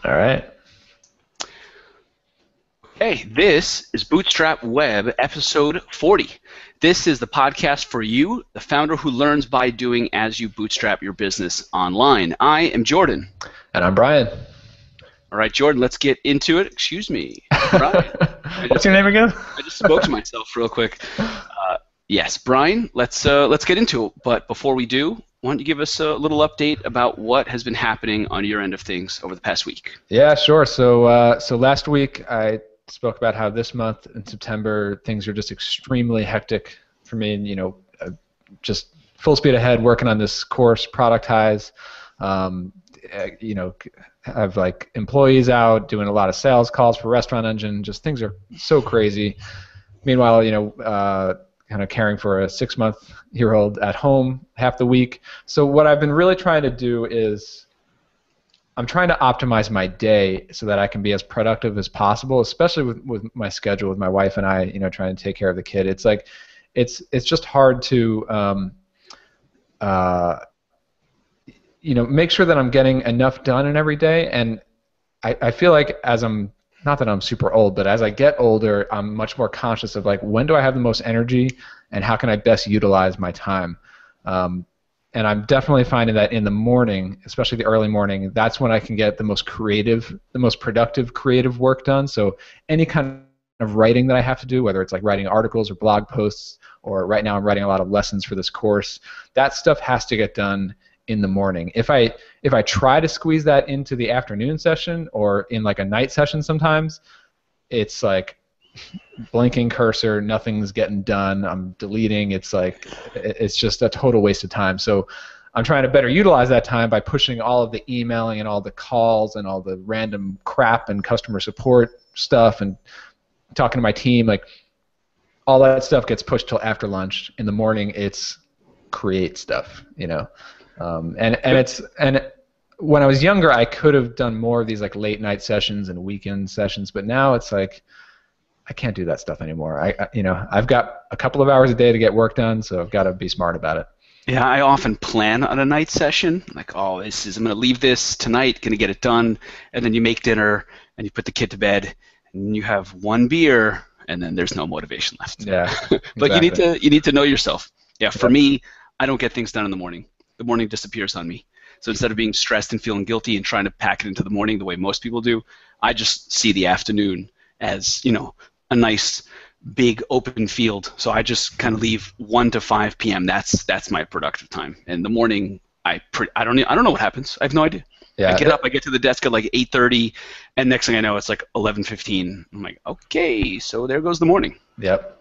All right. Hey, this is Bootstrap Web, episode 40. This is the podcast for you, the founder who learns by doing as you bootstrap your business online. I am Jordan. And I'm Brian. All right, Jordan, let's get into it. Excuse me, Brian. What's your name again? I just spoke to myself real quick. Yes, Brian, let's get into it. But before we do, why don't you give us a little update about what has been happening on your end of things over the past week? Yeah, sure. So last week I spoke about how this month in September things are just extremely hectic for me, and just full speed ahead working on this course, productize. Have like employees out doing a lot of sales calls for Restaurant Engine. Just things are so crazy. Meanwhile, kind of caring for a 6-month-year-old at home half the week. So what I've been really trying to do is I'm trying to optimize my day so that I can be as productive as possible, especially with my schedule, with my wife and I, trying to take care of the kid. It's like, it's just hard to, make sure that I'm getting enough done in every day. And I feel like not that I'm super old, but as I get older, I'm much more conscious of like, when do I have the most energy and how can I best utilize my time? And I'm definitely finding that in the morning, especially the early morning, that's when I can get the most productive creative work done. So any kind of writing that I have to do, whether it's like writing articles or blog posts, or right now I'm writing a lot of lessons for this course, that stuff has to get done in the morning. If I try to squeeze that into the afternoon session or in like a night session sometimes, it's like blinking cursor, nothing's getting done, I'm deleting, it's just a total waste of time. So I'm trying to better utilize that time by pushing all of the emailing and all the calls and all the random crap and customer support stuff and talking to my team. Like all that stuff gets pushed till after lunch. In the morning it's create stuff, and when I was younger I could have done more of these like late night sessions and weekend sessions, but now it's like I can't do that stuff anymore. I've got a couple of hours a day to get work done, so I've got to be smart about it. Yeah, I often plan on a night session, like, I'm going to leave this tonight, going to get it done, and then you make dinner, and you put the kid to bed, and you have one beer, and then there's no motivation left. Yeah, But exactly. you need to know yourself. Yeah, for me, I don't get things done in the morning. The morning disappears on me. So instead of being stressed and feeling guilty and trying to pack it into the morning the way most people do, I just see the afternoon as, a nice big open field. So I just kind of leave 1 to 5 p.m. That's my productive time. And the morning, I don't know what happens. I have no idea. Yeah. I get up, I get to the desk at like 8:30, and next thing I know, it's like 11:15. I'm like, okay, so there goes the morning. Yep.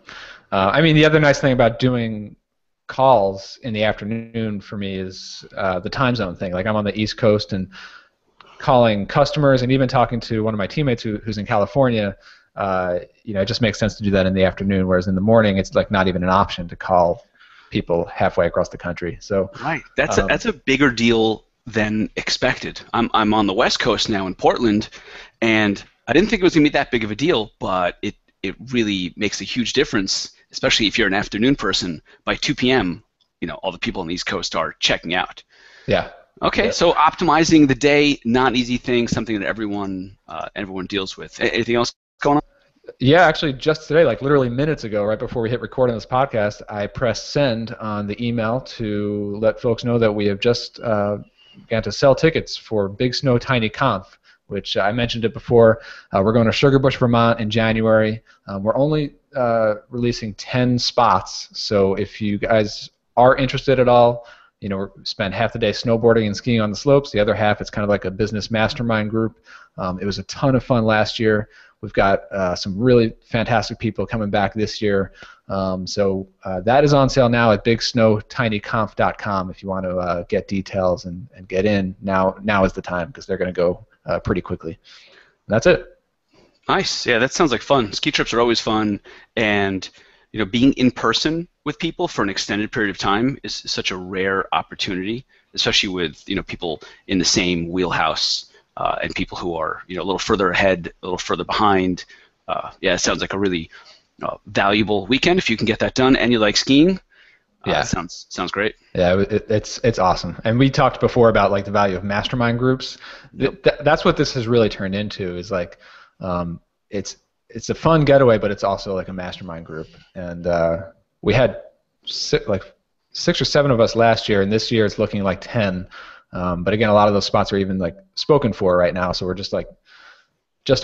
The other nice thing about doing calls in the afternoon for me is the time zone thing. Like I'm on the East Coast and calling customers and even talking to one of my teammates who's in California. It just makes sense to do that in the afternoon, whereas in the morning it's like not even an option to call people halfway across the country. So right, that's a bigger deal than expected. I'm on the West Coast now in Portland, and I didn't think it was going to be that big of a deal, but it really makes a huge difference, especially if you're an afternoon person. By 2 p.m., all the people on the East Coast are checking out. Yeah. Okay, Yeah. so optimizing the day, not an easy thing, something that everyone deals with. Anything else going on? Yeah, actually, just today, like literally minutes ago, right before we hit record on this podcast, I pressed send on the email to let folks know that we have just began to sell tickets for Big Snow Tiny Conf, which I mentioned it before. We're going to Sugarbush, Vermont in January. We're only releasing 10 spots, so if you guys are interested at all, we spend half the day snowboarding and skiing on the slopes. The other half, it's kind of like a business mastermind group. It was a ton of fun last year. We've got some really fantastic people coming back this year. So that is on sale now at bigsnowtinyconf.com if you want to get details and get in. Now is the time because they're going to go pretty quickly. That's it. Nice. Yeah, that sounds like fun. Ski trips are always fun, and being in person with people for an extended period of time is such a rare opportunity, especially with people in the same wheelhouse. And people who are a little further ahead, a little further behind. Yeah, it sounds like a really valuable weekend if you can get that done and you like skiing. Yeah. Sounds great. Yeah, it's awesome. And we talked before about like the value of mastermind groups. Yep. That's what this has really turned into is like it's a fun getaway, but it's also like a mastermind group. And we had like 6 or 7 of us last year, and this year it's looking like 10. But again, a lot of those spots are even like spoken for right now, so we're just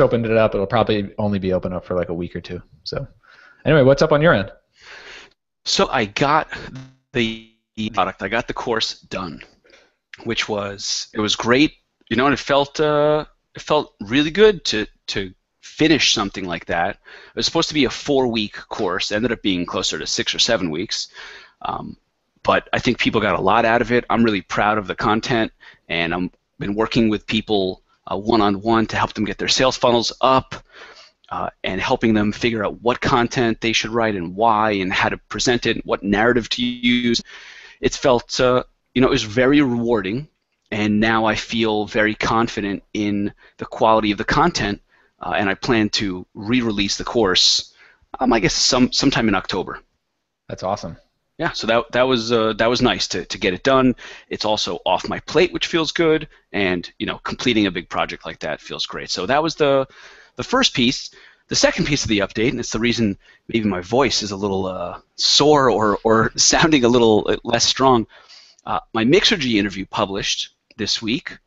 opened it up. It'll probably only be open up for like a week or two. So anyway, what's up on your end? So I got the product. I got the course done, which was great. You know, and it felt really good to finish something like that. It was supposed to be a 4-week course. It ended up being closer to 6 or 7 weeks. But I think people got a lot out of it. I'm really proud of the content, and I've been working with people one-on-one to help them get their sales funnels up. And helping them figure out what content they should write and why and how to present it and what narrative to use. It felt, it was very rewarding, and now I feel very confident in the quality of the content, and I plan to re-release the course, I guess sometime in October. That's awesome. Yeah, so that was nice to get it done. It's also off my plate, which feels good, and completing a big project like that feels great. So that was the first piece. The second piece of the update, and it's the reason maybe my voice is a little sore or sounding a little less strong. My Mixergy interview published this week,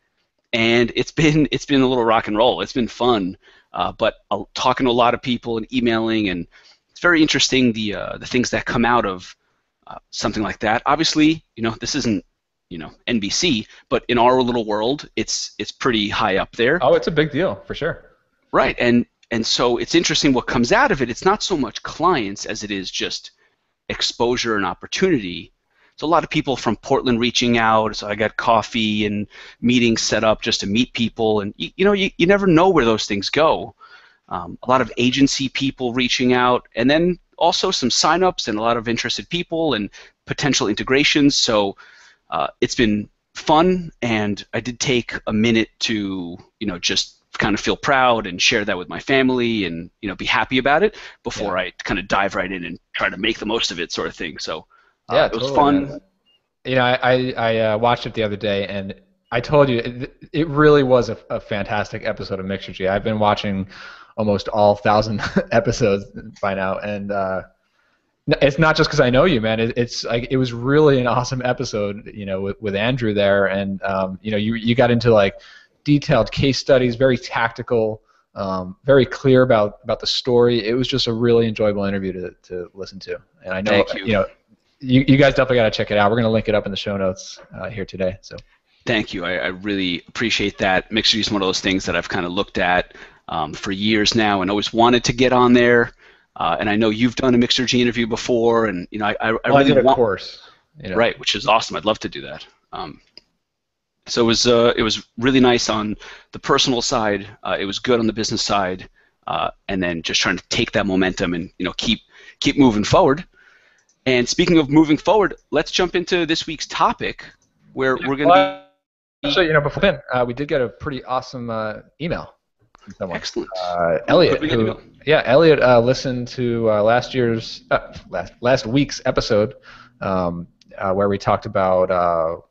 and it's been a little rock and roll. It's been fun, but talking to a lot of people and emailing, and it's very interesting the things that come out of something like that. Obviously, this isn't NBC, but in our little world, it's pretty high up there. Oh, it's a big deal for sure. Right, and so it's interesting what comes out of it. It's not so much clients as it is just exposure and opportunity. So a lot of people from Portland reaching out. So I got coffee and meetings set up just to meet people, and you never know where those things go. A lot of agency people reaching out, and then also some signups and a lot of interested people and potential integrations. So it's been fun, and I did take a minute to just kind of feel proud and share that with my family and be happy about it before I kind of dive right in and try to make the most of it, sort of thing. So it was fun. Man. I watched it the other day, and I told you it really was a fantastic episode of Mixergy. I've been watching almost all 1,000 episodes by now, and it's not just because I know you, man. It's like it was really an awesome episode, with Andrew there, and you got into like detailed case studies, very tactical, very clear about the story. It was just a really enjoyable interview to listen to, and I know you guys definitely got to check it out. We're going to link it up in the show notes here today. So thank you. I really appreciate that. Mixergy is one of those things that I've kind of looked at for years now and always wanted to get on there. And I know you've done a Mixergy interview before, and I really did a course, right, which is awesome. I'd love to do that. So it was really nice on the personal side. It was good on the business side, and then just trying to take that momentum and keep moving forward. And speaking of moving forward, let's jump into this week's topic, where we're going to be. Actually, before then, we did get a pretty awesome email from someone. Excellent. Elliot, Elliot listened to last week's episode, where we talked about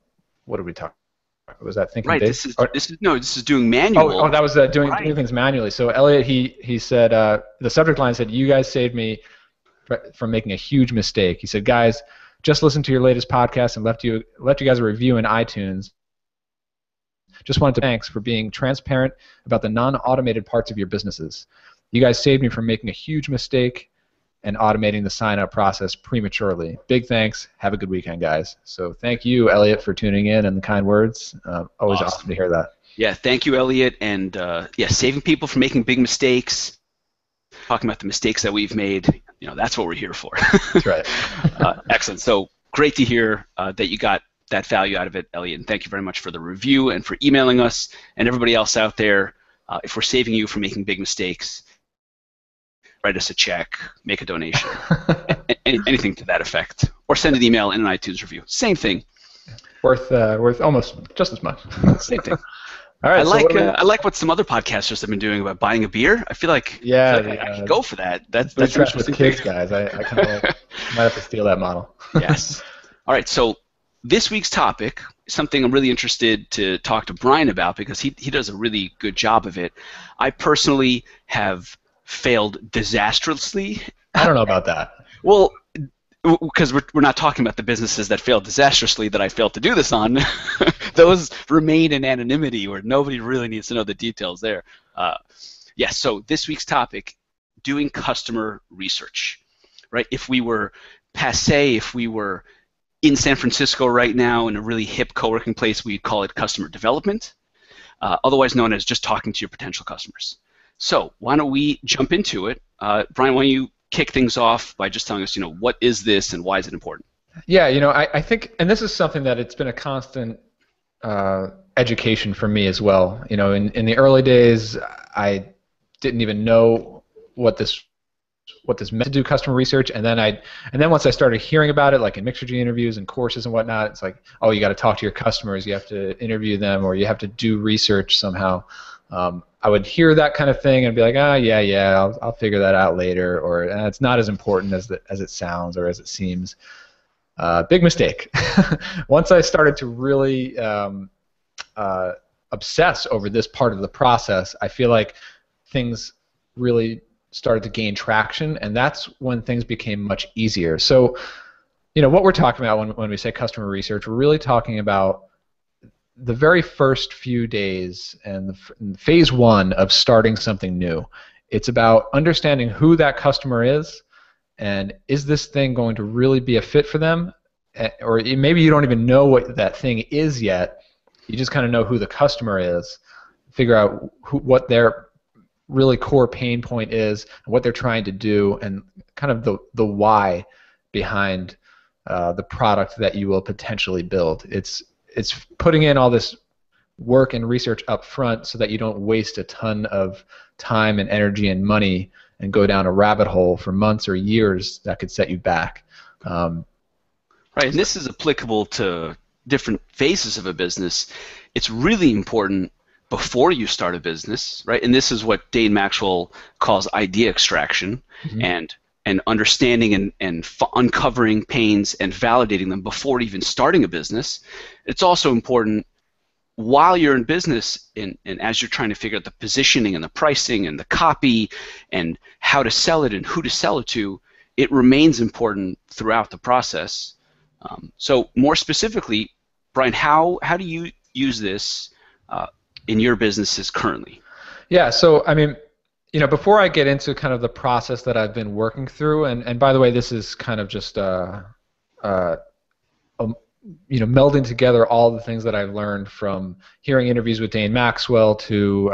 what did we talk? Was that thinking right? big? This is doing manual. Oh, that was doing things manually. So Elliot, he said the subject line said, "You guys saved me from making a huge mistake." He said, "Guys, just listened to your latest podcast and left you guys a review in iTunes. Just wanted to thanks for being transparent about the non-automated parts of your businesses. You guys saved me from making a huge mistake and automating the sign-up process prematurely. Big thanks. Have a good weekend, guys." So thank you, Elliot, for tuning in and the kind words. Always awesome to hear that. Yeah, thank you, Elliot. And saving people from making big mistakes, talking about the mistakes that we've made, that's what we're here for. That's right. Excellent. So great to hear that you got that value out of it, Elliot. And thank you very much for the review and for emailing us. And everybody else out there, if we're saving you from making big mistakes, write us a check, make a donation, anything to that effect, or send an email and an iTunes review. Same thing. Worth almost just as much. Same thing. All right. I like what some other podcasters have been doing about buying a beer. I feel like I could go for that. That's Bootstrapped with kids, guys. I kind of might have to steal that model. Yes. All right, so this week's topic is something I'm really interested to talk to Brian about because he does a really good job of it. I personally have failed disastrously. I don't know about that. Well, because we're not talking about the businesses that failed disastrously that I failed to do this on. Those remain in anonymity where nobody really needs to know the details there. Yes, so this week's topic, doing customer research, right? If we were passe, if we were in San Francisco right now in a really hip co-working place, we'd call it customer development, otherwise known as just talking to your potential customers. So why don't we jump into it? Brian, why don't you kick things off by just telling us, what is this and why is it important? Yeah, I think, and this is something that it's been a constant education for me as well. In the early days, I didn't even know what this meant to do customer research, and then once I started hearing about it, like in Mixergy interviews and courses and whatnot, it's like, oh, you got to talk to your customers, you have to interview them, or you have to do research somehow. I would hear that kind of thing and be like, yeah, I'll figure that out later, or it's not as important as it sounds or as it seems. Big mistake. Once I started to really obsess over this part of the process, I feel like things really started to gain traction, and that's when things became much easier. So, what we're talking about when we say customer research, we're really talking about the very first few days and phase one of starting something new. It's about understanding who that customer is, and is this thing going to really be a fit for them? Or maybe you don't even know what that thing is yet. You just kind of know who the customer is. Figure out what their really core pain point is, and what they're trying to do, and kind of the why behind the product that you will potentially build. It's putting in all this work and research up front so that you don't waste a ton of time and energy and money and go down a rabbit hole for months or years that could set you back. Right, and this is applicable to different phases of a business. It's really important before you start a business, right? And this is what Dane Maxwell calls idea extraction, and understanding and uncovering pains and validating them before even starting a business. It's also important while you're in business and as you're trying to figure out the positioning and the pricing and the copy and how to sell it and who to sell it to. It remains important throughout the process. So more specifically, Brian, how do you use this in your businesses currently? Yeah, so I mean, before I get into kind of the process that I've been working through, and by the way, this is kind of just melding together all the things that I've learned from hearing interviews with Dane Maxwell to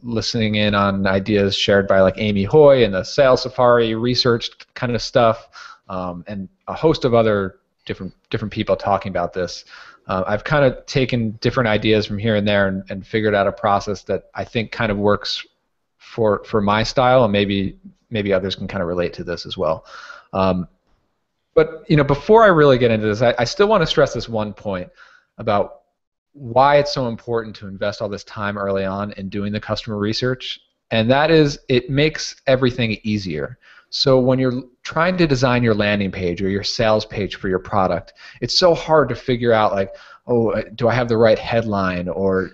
listening in on ideas shared by like Amy Hoy and the Sales Safari research kind of stuff, and a host of other different people talking about this. I've kind of taken different ideas from here and there and figured out a process that I think kind of works for my style, and maybe others can kind of relate to this as well. But before I really get into this, I still want to stress this one point about why it's so important to invest all this time early on in doing the customer research, and that is it makes everything easier. So when you're trying to design your landing page or your sales page for your product, it's so hard to figure out, like, oh, do I have the right headline, or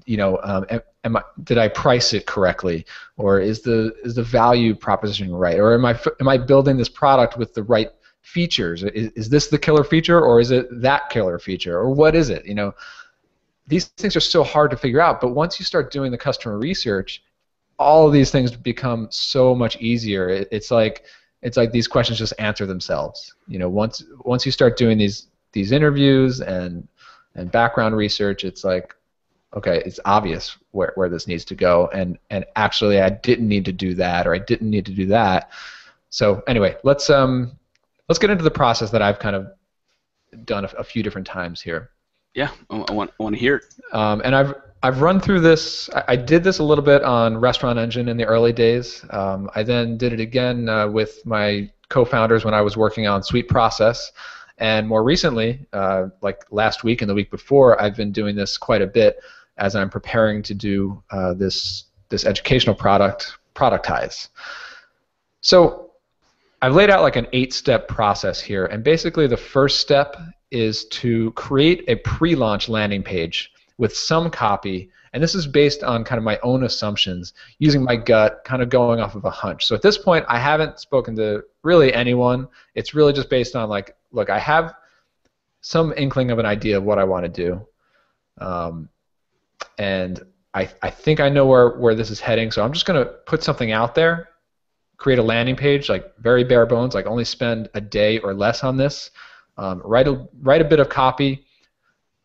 did I price it correctly, or is the value proposition right, or am I building this product with the right features? Is this the killer feature, or is it that killer feature, or what is it? These things are so hard to figure out, but once you start doing the customer research, all of these things become so much easier. It's like these questions just answer themselves. Once you start doing these interviews and background research, it's like, okay, it's obvious where this needs to go, and actually I didn't need to do that, or I didn't need to do that. So anyway, let's get into the process that I've kind of done a few different times here. Yeah, I want to hear it. And I've run through this. I did this a little bit on Restaurant Engine in the early days. I then did it again with my co-founders when I was working on Suite Process. And more recently, like last week and the week before, I've been doing this quite a bit as I'm preparing to do this educational product, Productize. So I've laid out like an 8-step process here, and basically the first step is to create a pre-launch landing page with some copy, and this is based on kind of my own assumptions, using my gut, kind of going off of a hunch. So at this point, I haven't spoken to really anyone. It's really just based on like, look, I have some inkling of an idea of what I want to do, and I think I know where this is heading, so I'm just going to put something out there, create a landing page, like very bare bones, like only spend a day or less on this, write a bit of copy,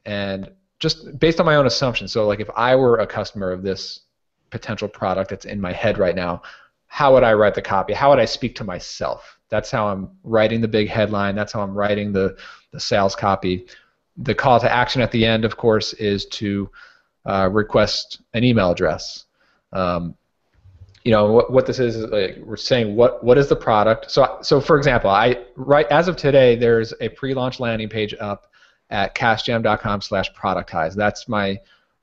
and just based on my own assumptions. So like if I were a customer of this potential product that's in my head right now, how would I write the copy? How would I speak to myself? That's how I'm writing the big headline. That's how I'm writing the sales copy. The call to action at the end, of course, is to request an email address. You know what this is like we're saying what is the product. So for example, as of today, there's a pre-launch landing page up at cashjam.com/productize. That's my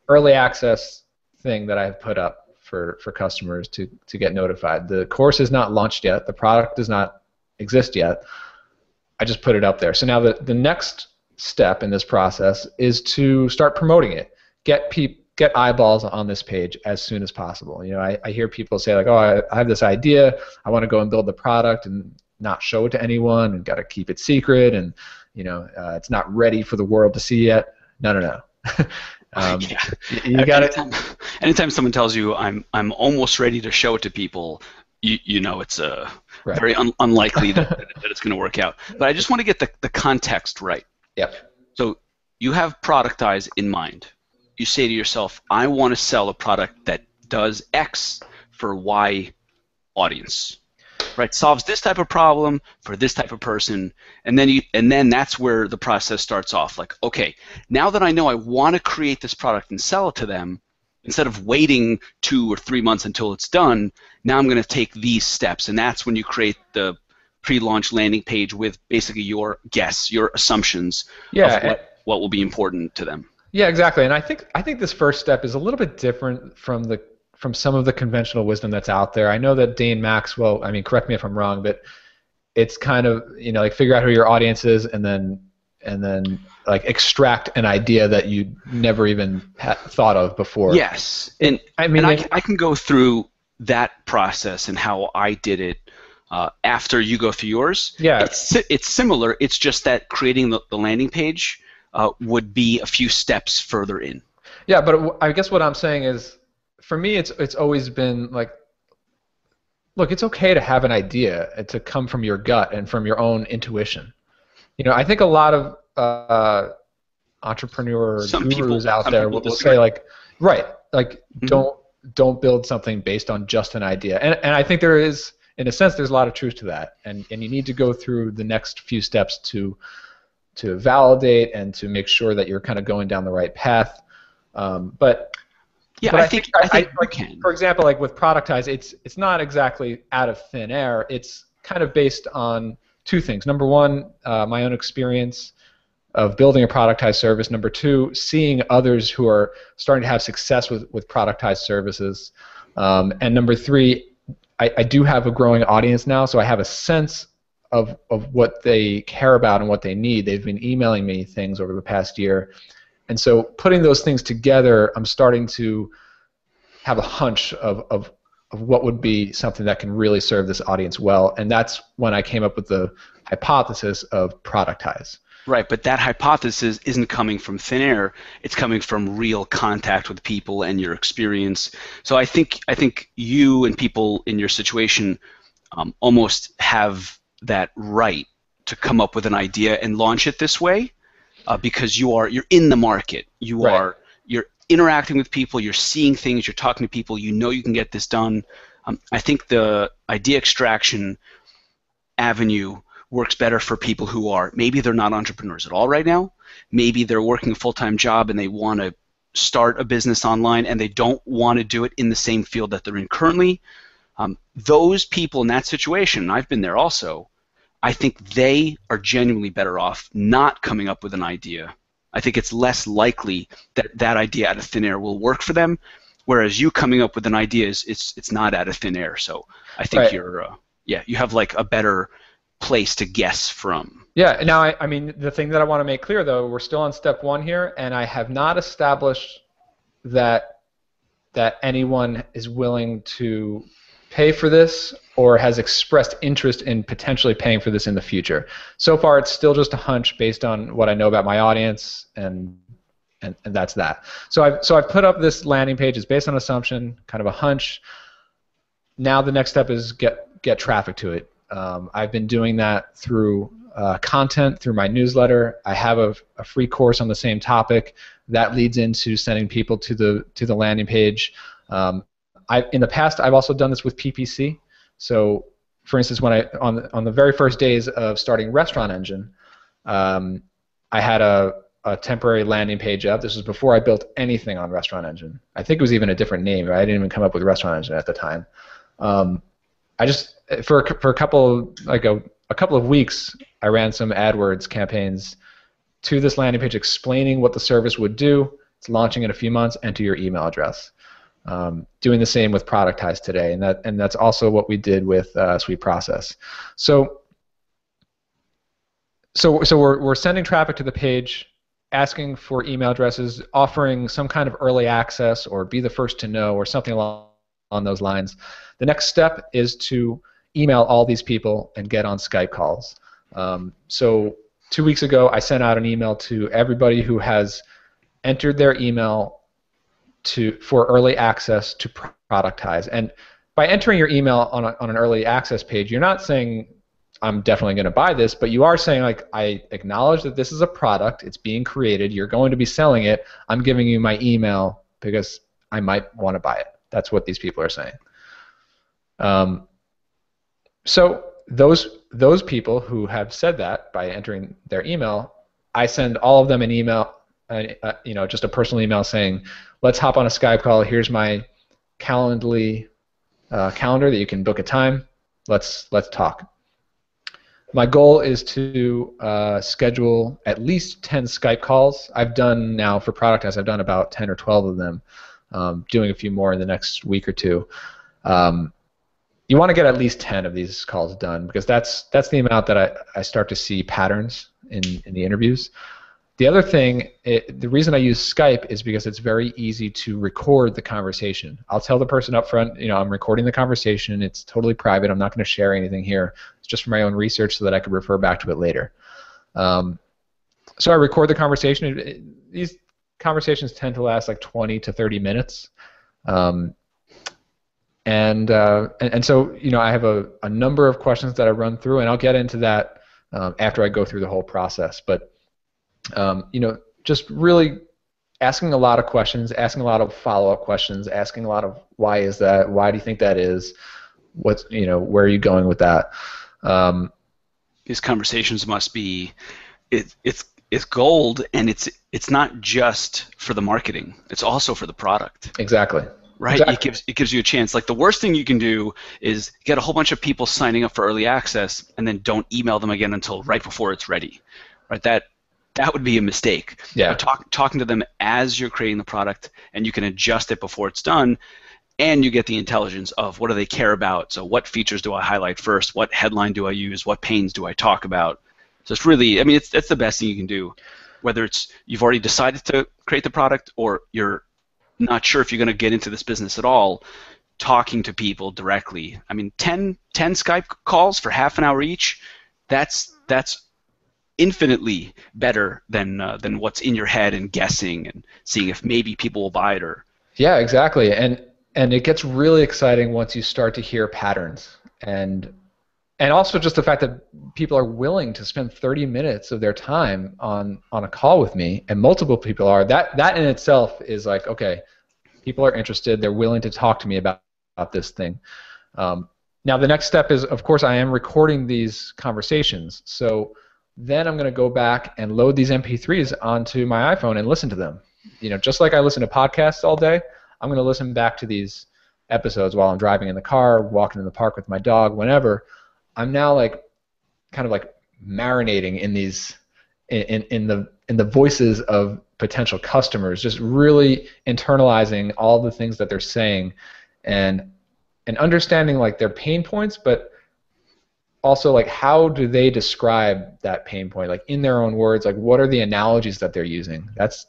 early access thing that I've put up for customers to get notified. The course is not launched yet. The product does not exist yet. I just put it up there. So now the next step in this process is to start promoting it. Get eyeballs on this page as soon as possible. You know, I hear people say like, oh, I have this idea. I want to go and build the product and not show it to anyone and got to keep it secret, and you know, it's not ready for the world to see yet. No. Yeah. You got it. Anytime someone tells you I'm almost ready to show it to people, you know it's Right. very unlikely that it's going to work out. But I just want to get the context right. Yep. So you have Productize in mind. You say to yourself, I want to sell a product that does X for Y audience, right? Solves this type of problem for this type of person, and then that's where the process starts off. Like, okay, now that I know I want to create this product and sell it to them, instead of waiting 2 or 3 months until it's done, now I'm going to take these steps, and that's when you create the pre-launch landing page with basically your guess, your assumptions of what will be important to them. Yeah, exactly. And I think this first step is a little bit different from some of the conventional wisdom that's out there. I know that Dane Maxwell, I mean, correct me if I'm wrong, but it's kind of, you know, like figure out who your audience is and then like extract an idea that you never even thought of before. Yes. And I mean, I can go through that process and how I did it after you go through yours. Yeah. It's similar. It's just that creating the landing page would be a few steps further in. Yeah, but I guess what I'm saying is, for me, it's always been like, look, it's okay to have an idea, to come from your gut and from your own intuition. You know, I think a lot of entrepreneur gurus out there will say like, right, like don't build something based on just an idea, and I think there is, in a sense, there's a lot of truth to that, and you need to go through the next few steps to validate and to make sure that you're kind of going down the right path. But I think you can. For example, like with Productize, it's not exactly out of thin air. It's kind of based on two things. Number one, my own experience of building a productized service. Number two, seeing others who are starting to have success with productized services. And number three, I do have a growing audience now, so I have a sense of what they care about and what they need. They've been emailing me things over the past year. And so putting those things together, I'm starting to have a hunch of what would be something that can really serve this audience well. And that's when I came up with the hypothesis of Productize. Right, but that hypothesis isn't coming from thin air. It's coming from real contact with people and your experience. So I think you and people in your situation almost have that right to come up with an idea and launch it this way, because you're in the market. You're interacting with people. You're seeing things. You're talking to people. You know you can get this done. I think the idea extraction avenue works better for people who are, maybe they're not entrepreneurs at all right now. Maybe they're working a full-time job and they want to start a business online and they don't want to do it in the same field that they're in currently. Those people in that situation, I've been there also, I think they are genuinely better off not coming up with an idea. I think it's less likely that that idea out of thin air will work for them, whereas you coming up with an idea it's not out of thin air. So I think you have like a better place to guess from. Yeah. Now, I mean, the thing that I want to make clear, though, we're still on step 1 here, and I have not established that anyone is willing to pay for this or has expressed interest in potentially paying for this in the future. So far, it's still just a hunch based on what I know about my audience, and that's that. So I've put up this landing page. It's based on assumption, kind of a hunch. Now the next step is get traffic to it. I've been doing that through content, through my newsletter. I have a free course on the same topic that leads into sending people to the landing page. In the past, I've also done this with PPC. So, for instance, when on the very first days of starting Restaurant Engine, I had a temporary landing page up. This was before I built anything on Restaurant Engine. I think it was even a different name. Right? I didn't even come up with Restaurant Engine at the time. I just for a couple of weeks, I ran some AdWords campaigns to this landing page explaining what the service would do. It's launching in a few months. Enter your email address. Doing the same with Productize today, and that's also what we did with Sweet Process. So we're sending traffic to the page, asking for email addresses, offering some kind of early access or be the first to know or something along those lines. The next step is to email all these people and get on Skype calls. So 2 weeks ago, I sent out an email to everybody who has entered their email for early access to Productize. And by entering your email on an early access page, you're not saying, I'm definitely going to buy this, but you are saying, like, I acknowledge that this is a product, it's being created, you're going to be selling it, I'm giving you my email because I might want to buy it. That's what these people are saying. So those people who have said that by entering their email, I send all of them an email, just a personal email saying, let's hop on a Skype call. Here's my Calendly calendar that you can book a time. Let's talk. My goal is to schedule at least 10 Skype calls. I've done now for Productize, I've done about 10 or 12 of them, doing a few more in the next week or two. You want to get at least 10 of these calls done because that's the amount that I start to see patterns in the interviews. The other thing, the reason I use Skype is because it's very easy to record the conversation. I'll tell the person up front, I'm recording the conversation. It's totally private. I'm not going to share anything here. It's just for my own research so that I could refer back to it later. So I record the conversation. These conversations tend to last like 20 to 30 minutes. And so, I have a number of questions that I run through, and I'll get into that after I go through the whole process. But just really asking a lot of questions, asking a lot of follow-up questions, asking a lot of why is that, why do you think that is, what's, where are you going with that? These conversations must be, it's gold, and it's not just for the marketing, it's also for the product. Exactly. Right, exactly. It gives you a chance. Like the worst thing you can do is get a whole bunch of people signing up for early access and then don't email them again until right before it's ready. Right, that would be a mistake. Yeah. Talking to them as you're creating the product, and you can adjust it before it's done, and you get the intelligence of what do they care about. So what features do I highlight first? What headline do I use? What pains do I talk about? So it's really, that's the best thing you can do. Whether it's you've already decided to create the product or you're not sure if you're going to get into this business at all, talking to people directly. 10 Skype calls for half an hour each, that's infinitely better than what's in your head and guessing and seeing if maybe people will buy it or. Yeah, exactly. And it gets really exciting once you start to hear patterns. And also just the fact that people are willing to spend 30 minutes of their time on a call with me, and multiple people are, that in itself is like, okay, people are interested, they're willing to talk to me about this thing. Now the next step is, of course, I am recording these conversations. So then I'm going to go back and load these MP3s onto my iPhone and listen to them. Just like I listen to podcasts all day, I'm going to listen back to these episodes while I'm driving in the car, walking in the park with my dog, whenever. I'm now kind of marinating in these in the voices of potential customers, just really internalizing all the things that they're saying and understanding their pain points, but also like how do they describe that pain point, like in their own words, like what are the analogies that they're using? That's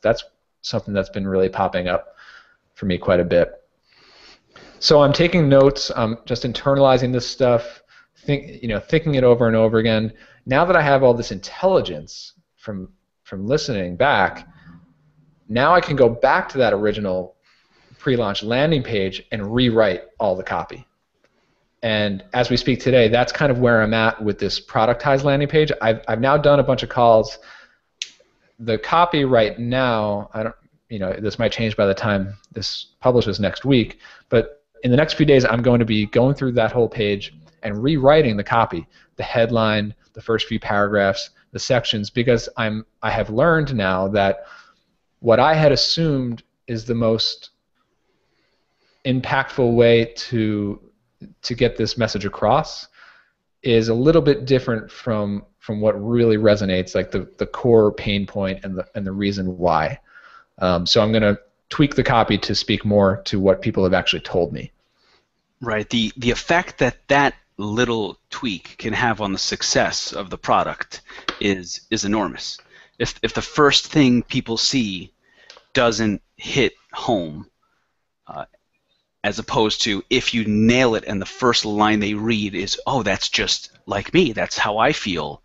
something that's been really popping up for me quite a bit. So I'm taking notes, I'm just internalizing this stuff, thinking it over and over again. Now that I have all this intelligence from listening back, now I can go back to that original pre-launch landing page and rewrite all the copy. And as we speak today, that's kind of where I'm at with this productized landing page. I've now done a bunch of calls. The copy right now, this might change by the time this publishes next week, but in the next few days, I'm going to be going through that whole page and rewriting the copy, the headline, the first few paragraphs, the sections, because I have learned now that what I had assumed is the most impactful way to get this message across is a little bit different from what really resonates, like the core pain point and the reason why. So I'm going to tweak the copy to speak more to what people have actually told me. Right. The effect that little tweak can have on the success of the product is enormous. If the first thing people see doesn't hit home, as opposed to if you nail it and the first line they read is, oh, that's just like me, that's how I feel.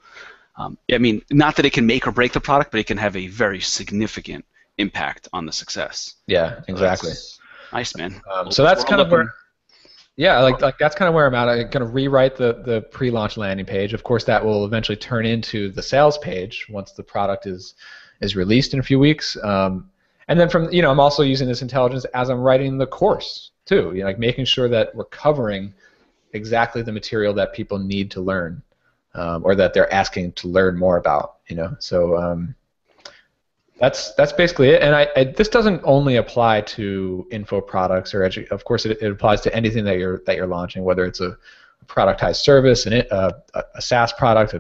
I mean, not that it can make or break the product, but it can have a very significant impact on the success. Yeah, exactly. Nice, man. So that's kind of where, yeah, like that's kind of where I'm at. I'm going to rewrite the pre-launch landing page. Of course, that will eventually turn into the sales page once the product is released in a few weeks. And then I'm also using this intelligence as I'm writing the course too. Like making sure that we're covering exactly the material that people need to learn, or that they're asking to learn more about. So that's basically it. And this doesn't only apply to info products or of course it applies to anything that you're launching, whether it's a productized service, a SaaS product,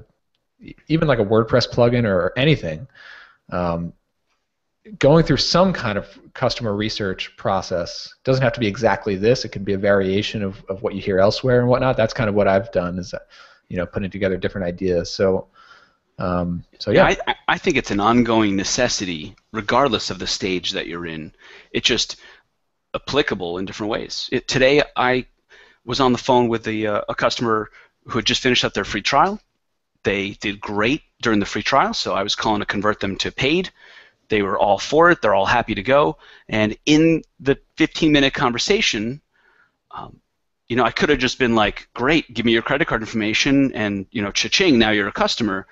even like a WordPress plugin or anything. Going through some kind of customer research process doesn't have to be exactly this. It can be a variation of what you hear elsewhere and whatnot. That's kind of what I've done, is putting together different ideas. So yeah. I think it's an ongoing necessity, regardless of the stage that you're in. It's just applicable in different ways. Today, I was on the phone with a customer who had just finished up their free trial. They did great during the free trial, so I was calling to convert them to paid. They were all for it. They're all happy to go. And in the 15-minute conversation, I could have just been like, great, give me your credit card information, and cha-ching, now you're a customer.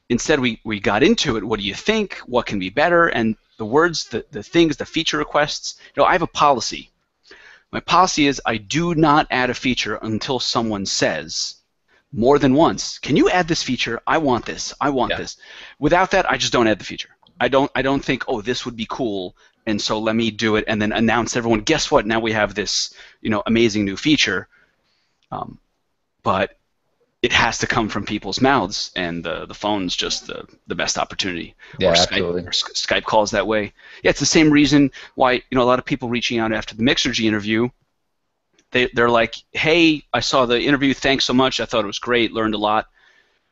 Instead, we got into it. What do you think? What can be better? And the words, the things, the feature requests. I have a policy. My policy is I do not add a feature until someone says more than once, can you add this feature? I want this. I want this. Without that, I just don't add the feature. I don't think, oh, this would be cool, and so let me do it and then announce to everyone, guess what? Now we have this, amazing new feature. But it has to come from people's mouths, and the phone's just the best opportunity. Yeah, or absolutely. Skype calls that way. Yeah, it's the same reason why a lot of people reaching out after the Mixergy interview, they're like, hey, I saw the interview, thanks so much, I thought it was great, learned a lot.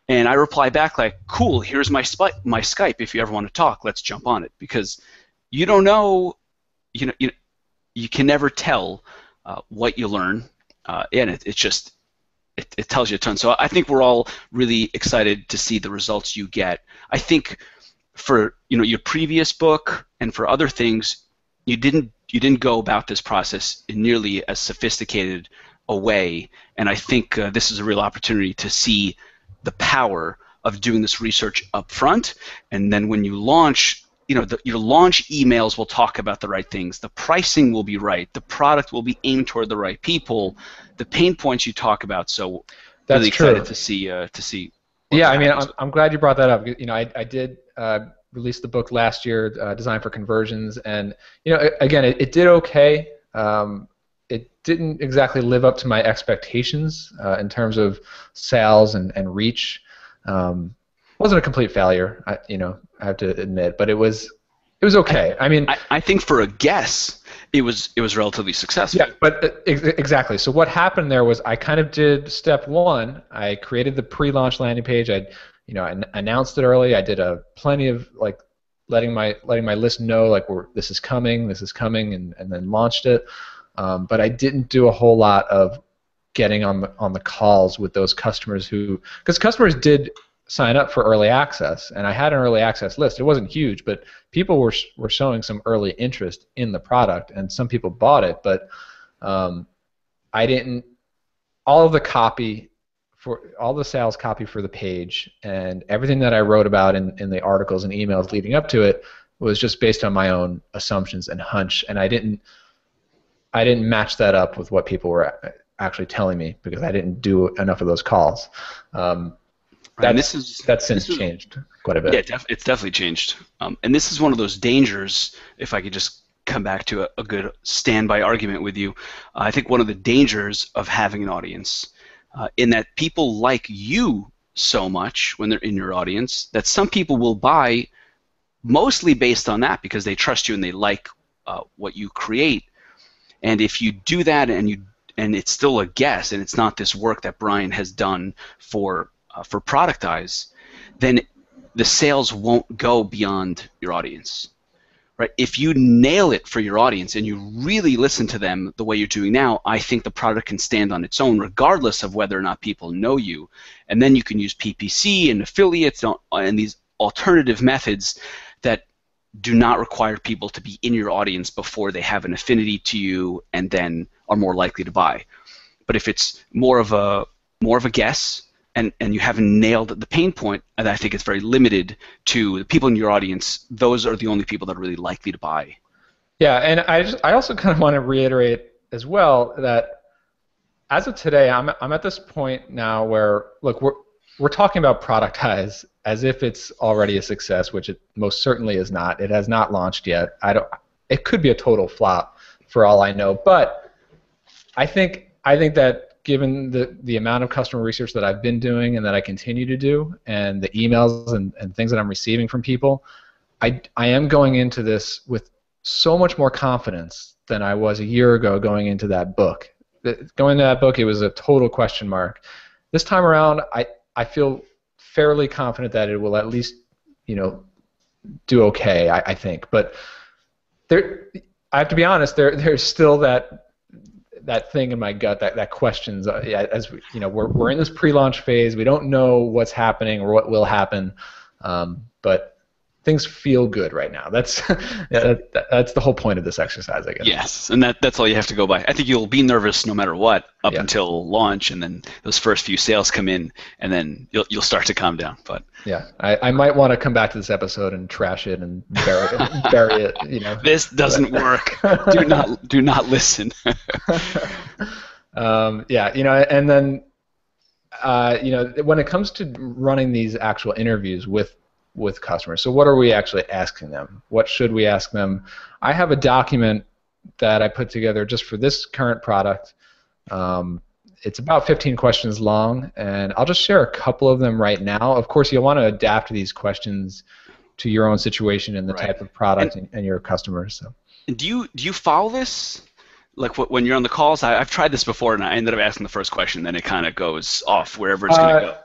And I reply back like, cool, here's my Skype. If you ever want to talk, let's jump on it. Because you don't know, you can never tell what you learn, and it tells you a ton. So I think we're all really excited to see the results you get. I think for your previous book and for other things, you didn't go about this process in nearly as sophisticated a way, and I think this is a real opportunity to see the power of doing this research up front, and then when you launch, your launch emails will talk about the right things. The pricing will be right. The product will be aimed toward the right people. The pain points you talk about. So, that's really excited to see. Yeah, I mean, I'm glad you brought that up. I did release the book last year, Design for Conversions, and again, it did okay. It didn't exactly live up to my expectations in terms of sales and reach. Wasn't a complete failure, I have to admit, but it was okay. I mean, I think for a guess, it was relatively successful. Yeah, but exactly. So what happened there was I kind of did step one. I created the pre-launch landing page. I announced it early. I did plenty of like letting my list know like this is coming, and then launched it. But I didn't do a whole lot of getting on the calls with those customers because customers did sign up for early access, and I had an early access list. It wasn't huge, but people were showing some early interest in the product, and some people bought it. But I didn't. All of the copy all the sales copy for the page and everything that I wrote about in the articles and emails leading up to it was just based on my own assumptions and hunch, and I didn't match that up with what people were actually telling me because I didn't do enough of those calls. That's since changed quite a bit. Yeah, it's definitely changed. And this is one of those dangers, if I could just come back to a good standby argument with you, I think one of the dangers of having an audience, in that people like you so much when they're in your audience, that some people will buy mostly based on that because they trust you and they like what you create. And if you do that and it's still a guess and it's not this work that Brian has done for Productize, then the sales won't go beyond your audience, right? If you nail it for your audience and you really listen to them the way you're doing now, I think the product can stand on its own regardless of whether or not people know you. And then you can use PPC and affiliates and these alternative methods that do not require people to be in your audience before they have an affinity to you and then are more likely to buy. But if it's more of a guess, and you haven't nailed the pain point, and I think it's very limited to the people in your audience, those are the only people that are really likely to buy. Yeah, and I also kind of want to reiterate as well that as of today, I'm at this point now where, look, we're talking about Productize as if it's already a success, which it most certainly is not. It has not launched yet. It could be a total flop for all I know, but I think that given the amount of customer research that I've been doing and that I continue to do, and the emails and things that I'm receiving from people, I am going into this with so much more confidence than I was a year ago going into that book. Going into that book, it was a total question mark. This time around, I feel fairly confident that it will at least, do okay, I think. But I have to be honest, there's still that thing in my gut that questions. As we're in this pre-launch phase. We don't know what's happening or what will happen, but things feel good right now. That's that's the whole point of this exercise, I guess. Yes, and that's all you have to go by. I think you'll be nervous no matter what up until launch, and then those first few sales come in, and then you'll start to calm down. But yeah, I might want to come back to this episode and trash it and bury it. This doesn't work. Do not listen. And then when it comes to running these actual interviews with customers, so what are we actually asking them? What should we ask them? I have a document that I put together just for this current product. It's about 15 questions long, and I'll just share a couple of them right now. Of course, you'll want to adapt these questions to your own situation and the type of product and your customers. So. Do you follow this? Like when you're on the calls, I've tried this before, and I ended up asking the first question, then it kind of goes off wherever it's going to go.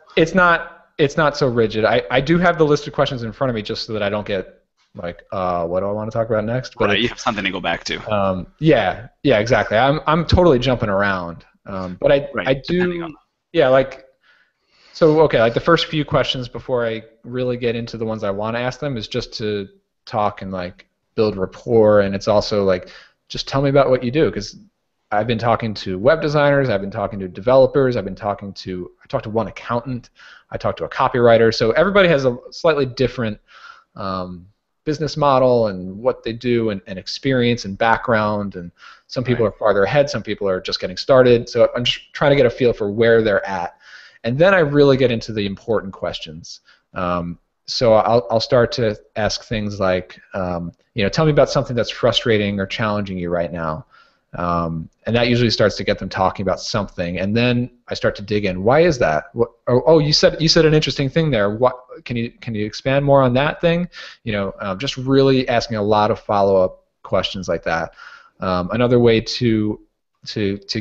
It's not so rigid. I do have the list of questions in front of me just so that I don't get like, what do I want to talk about next? But you have something to go back to. Yeah, exactly. I'm totally jumping around, but I do. Yeah, like the first few questions before I really get into the ones I want to ask them is just to talk and like build rapport, and it's also like just tell me about what you do, because I've been talking to web designers, I've been talking to developers, I talked to one accountant, I talked to a copywriter, so everybody has a slightly different business model and what they do and experience and background, and some people are farther ahead, some people are just getting started, so I'm just trying to get a feel for where they're at. And then I really get into the important questions. So I'll start to ask things like, tell me about something that's frustrating or challenging you right now. And that usually starts to get them talking about something, and then I start to dig in. Why is that? You said an interesting thing there. What can you expand more on that thing? Just really asking a lot of follow-up questions like that. Another way to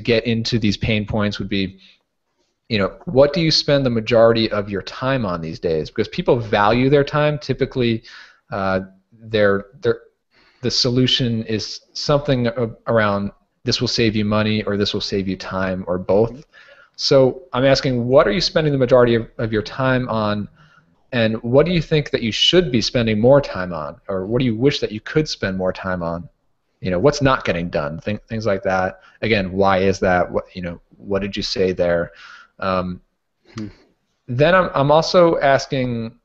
get into these pain points would be, what do you spend the majority of your time on these days? Because people value their time. Typically, their the solution is something around this will save you money or this will save you time or both. So I'm asking, what are you spending the majority of your time on, and what do you think that you should be spending more time on, or what do you wish that you could spend more time on? What's not getting done? Things like that. Again, why is that? What did you say there? Then I'm also asking,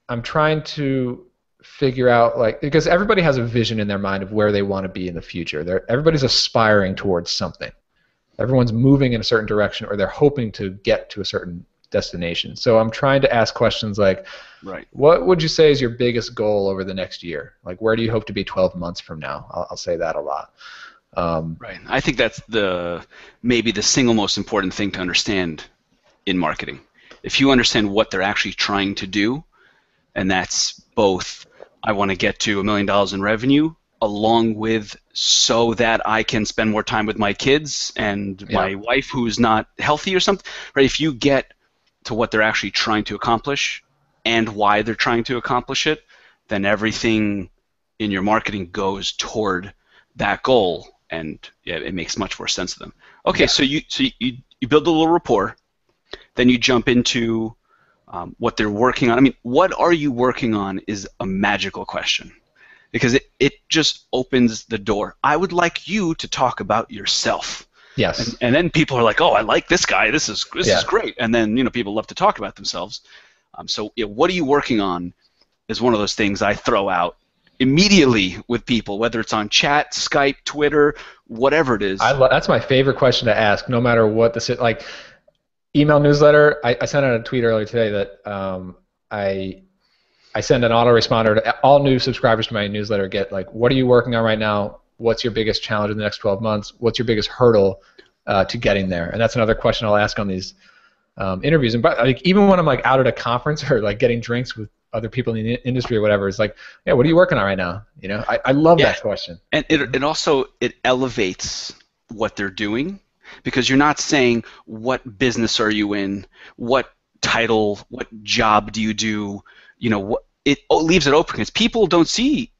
I'm trying to figure out, because everybody has a vision in their mind of where they want to be in the future. Everybody's aspiring towards something. Everyone's moving in a certain direction, or they're hoping to get to a certain destination. So I'm trying to ask questions like, right, what would you say is your biggest goal over the next year? Like, where do you hope to be 12 months from now? I'll say that a lot. Right. I think that's maybe the single most important thing to understand in marketing. If you understand what they're actually trying to do, and that's both, I want to get to $1 million in revenue, along with so that I can spend more time with my kids and my wife who's not healthy or something, right? If you get to what they're actually trying to accomplish and why they're trying to accomplish it, then everything in your marketing goes toward that goal, and it makes much more sense to them. Okay, so you build a little rapport, then you jump into what they're working on. I mean, what are you working on is a magical question, because it just opens the door. I would like you to talk about yourself. Yes. And then people are like, oh, I like this guy. This is great. And then people love to talk about themselves. So what are you working on is one of those things I throw out immediately with people, whether it's on chat, Skype, Twitter, whatever it is. That's my favorite question to ask, no matter what the email newsletter. I sent out a tweet earlier today that I send an autoresponder to all new subscribers to my newsletter. Get what are you working on right now? What's your biggest challenge in the next 12 months? What's your biggest hurdle to getting there? And that's another question I'll ask on these interviews. And even when I'm out at a conference or getting drinks with other people in the industry or whatever, it's what are you working on right now? I love that question. And it also elevates what they're doing, because you're not saying what business are you in, what title, what job do you do, it leaves it open, because people don't see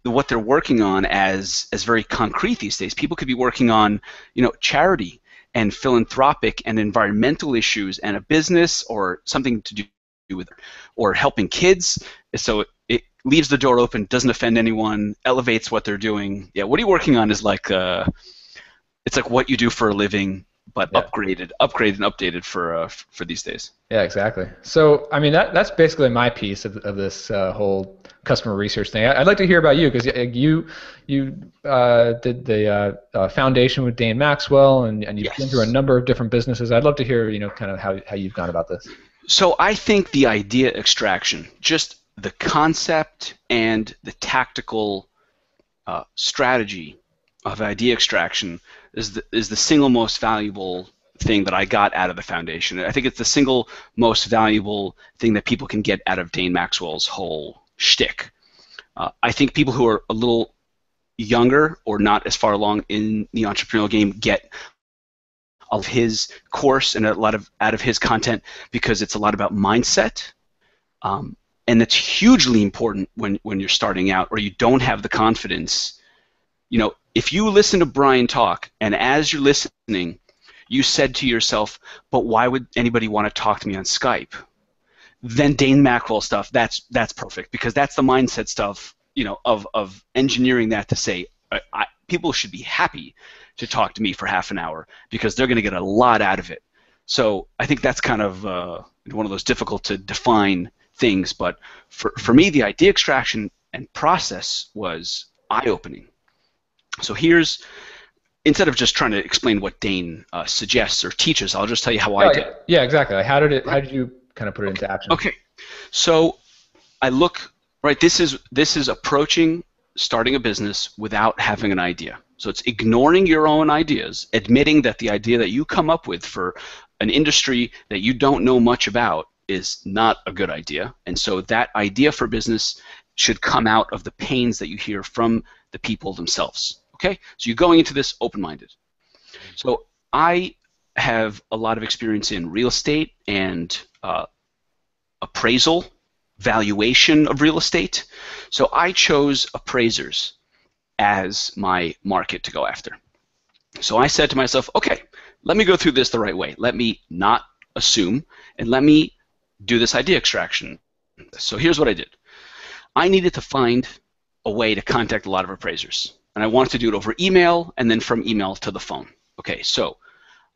what they're working on as very concrete these days. People could be working on charity and philanthropic and environmental issues and a business or something to do with it, or helping kids. So it leaves the door open, doesn't offend anyone, elevates what they're doing. Yeah, what are you working on is it's like what you do for a living, but upgraded and updated for these days. Yeah, exactly. So I mean that's basically my piece of this whole customer research thing. I'd like to hear about you, because you did the foundation with Dane Maxwell, and you've been through a number of different businesses. I'd love to hear kind of how you've gone about this. So I think the idea extraction, just the concept and the tactical strategy of idea extraction, is the single most valuable thing that I got out of the foundation. I think it's the single most valuable thing that people can get out of Dane Maxwell's whole shtick. I think people who are a little younger or not as far along in the entrepreneurial game get of his course and a lot out of his content, because it's a lot about mindset, and it's hugely important when you're starting out or you don't have the confidence. If you listen to Brian talk, and as you're listening, you said to yourself, but why would anybody want to talk to me on Skype? Then Dane Maxwell stuff, that's perfect, because that's the mindset stuff, of engineering that to say, people should be happy to talk to me for half an hour, because they're going to get a lot out of it. So I think that's kind of one of those difficult to define things, but for me, the idea extraction and process was eye-opening. So instead of just trying to explain what Dane suggests or teaches, I'll just tell you how I did. Yeah, exactly. How did you kind of put it into action? Okay, so I look, right, this is approaching starting a business without having an idea. So it's ignoring your own ideas, admitting that the idea that you come up with for an industry that you don't know much about is not a good idea. And so that idea for business should come out of the pains that you hear from the people themselves. Okay, so you're going into this open-minded. So I have a lot of experience in real estate and appraisal, valuation of real estate. So I chose appraisers as my market to go after. So I said to myself, okay, let me go through this the right way. Let me not assume, and let me do this idea extraction. So here's what I did. I needed to find a way to contact a lot of appraisers, and I wanted to do it over email and then from email to the phone. Okay, so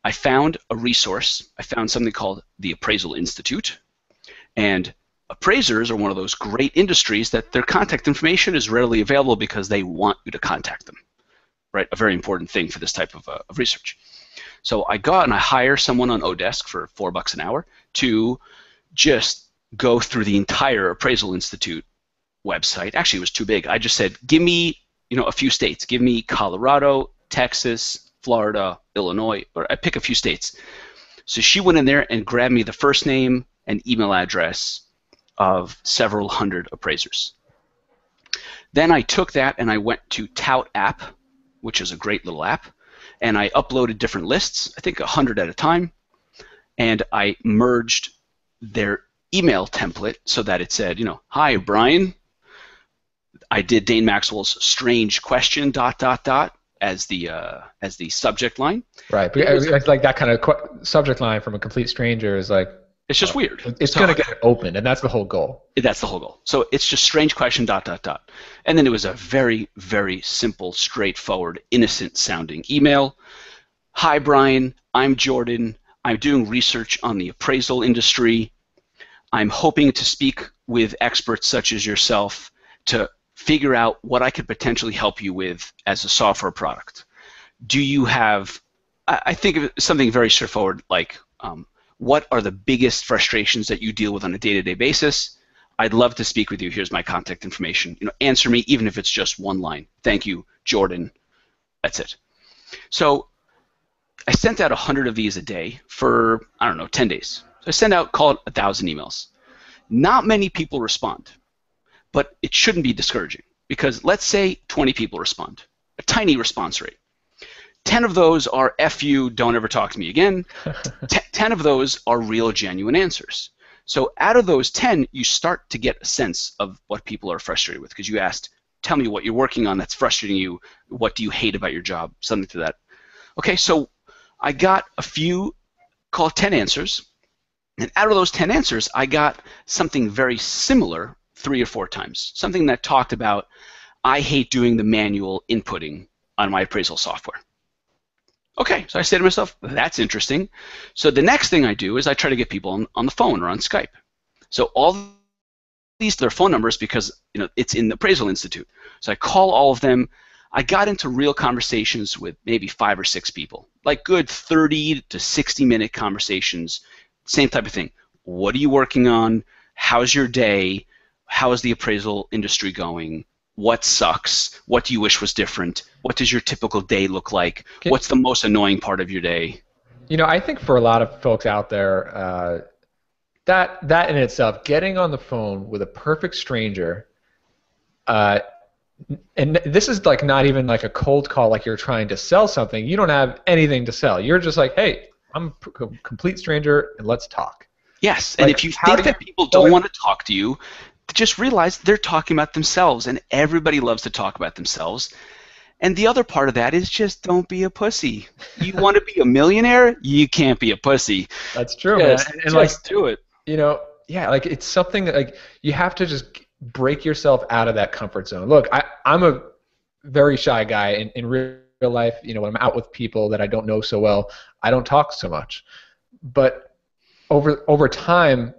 I found a resource. I found something called the Appraisal Institute, and appraisers are one of those great industries that their contact information is readily available because they want you to contact them, right? A very important thing for this type of research. So I go out and I hire someone on Odesk for $4 an hour to just go through the entire Appraisal Institute website. Actually, it was too big. I just said, give me, a few states. Give me Colorado, Texas, Florida, Illinois, or I pick a few states. So she went in there and grabbed me the first name and email address of several hundred appraisers. Then I took that and I went to Tout App, which is a great little app, and I uploaded different lists, I think 100 at a time, and I merged their email template so that it said, hi, Brian. I did Dane Maxwell's strange question, ... as the subject line. Right. It's like that kind of subject line from a complete stranger is like, it's just weird. It's going to get opened, and that's the whole goal. That's the whole goal. So it's just strange question ... And then it was a very, very simple, straightforward, innocent-sounding email. Hi, Brian. I'm Jordan. I'm doing research on the appraisal industry. I'm hoping to speak with experts such as yourself to figure out what I could potentially help you with as a software product. Do you have, I think of something very straightforward like, what are the biggest frustrations that you deal with on a day-to-day basis? I'd love to speak with you. Here's my contact information. Answer me even if it's just one line. Thank you, Jordan. That's it. So I sent out 100 of these a day for, 10 days. So I sent out, call it 1,000 emails. Not many people respond, but it shouldn't be discouraging because let's say 20 people respond, a tiny response rate. 10 of those are F you, don't ever talk to me again. 10 of those are real, genuine answers. So out of those 10, you start to get a sense of what people are frustrated with because you asked, tell me what you're working on that's frustrating you. What do you hate about your job? Something to that. Okay, so I got a few, called 10 answers. And out of those 10 answers, I got something very similar 3 or 4 times. Something that talked about, I hate doing the manual inputting on my appraisal software. Okay, so I say to myself, that's interesting. So the next thing I do is I try to get people on the phone or on Skype. So all these are their phone numbers because it's in the Appraisal Institute. So I call all of them. I got into real conversations with maybe 5 or 6 people, like good 30 to 60-minute conversations, same type of thing. What are you working on? How's your day? How is the appraisal industry going? What sucks? What do you wish was different? What does your typical day look like? What's the most annoying part of your day? I think for a lot of folks out there, that in itself, getting on the phone with a perfect stranger, and this is like not even like a cold call like you're trying to sell something. You don't have anything to sell. You're just like, hey, I'm a complete stranger, and let's talk. Yes, and if you think that people don't want to talk to you, just realize they're talking about themselves, and everybody loves to talk about themselves. And the other part of that is just don't be a pussy. You want to be a millionaire? You can't be a pussy. That's true, man. And just do it. Yeah, like it's something that like you have to just break yourself out of that comfort zone. Look, I'm a very shy guy in real life. When I'm out with people that I don't know so well, I don't talk so much. But over time,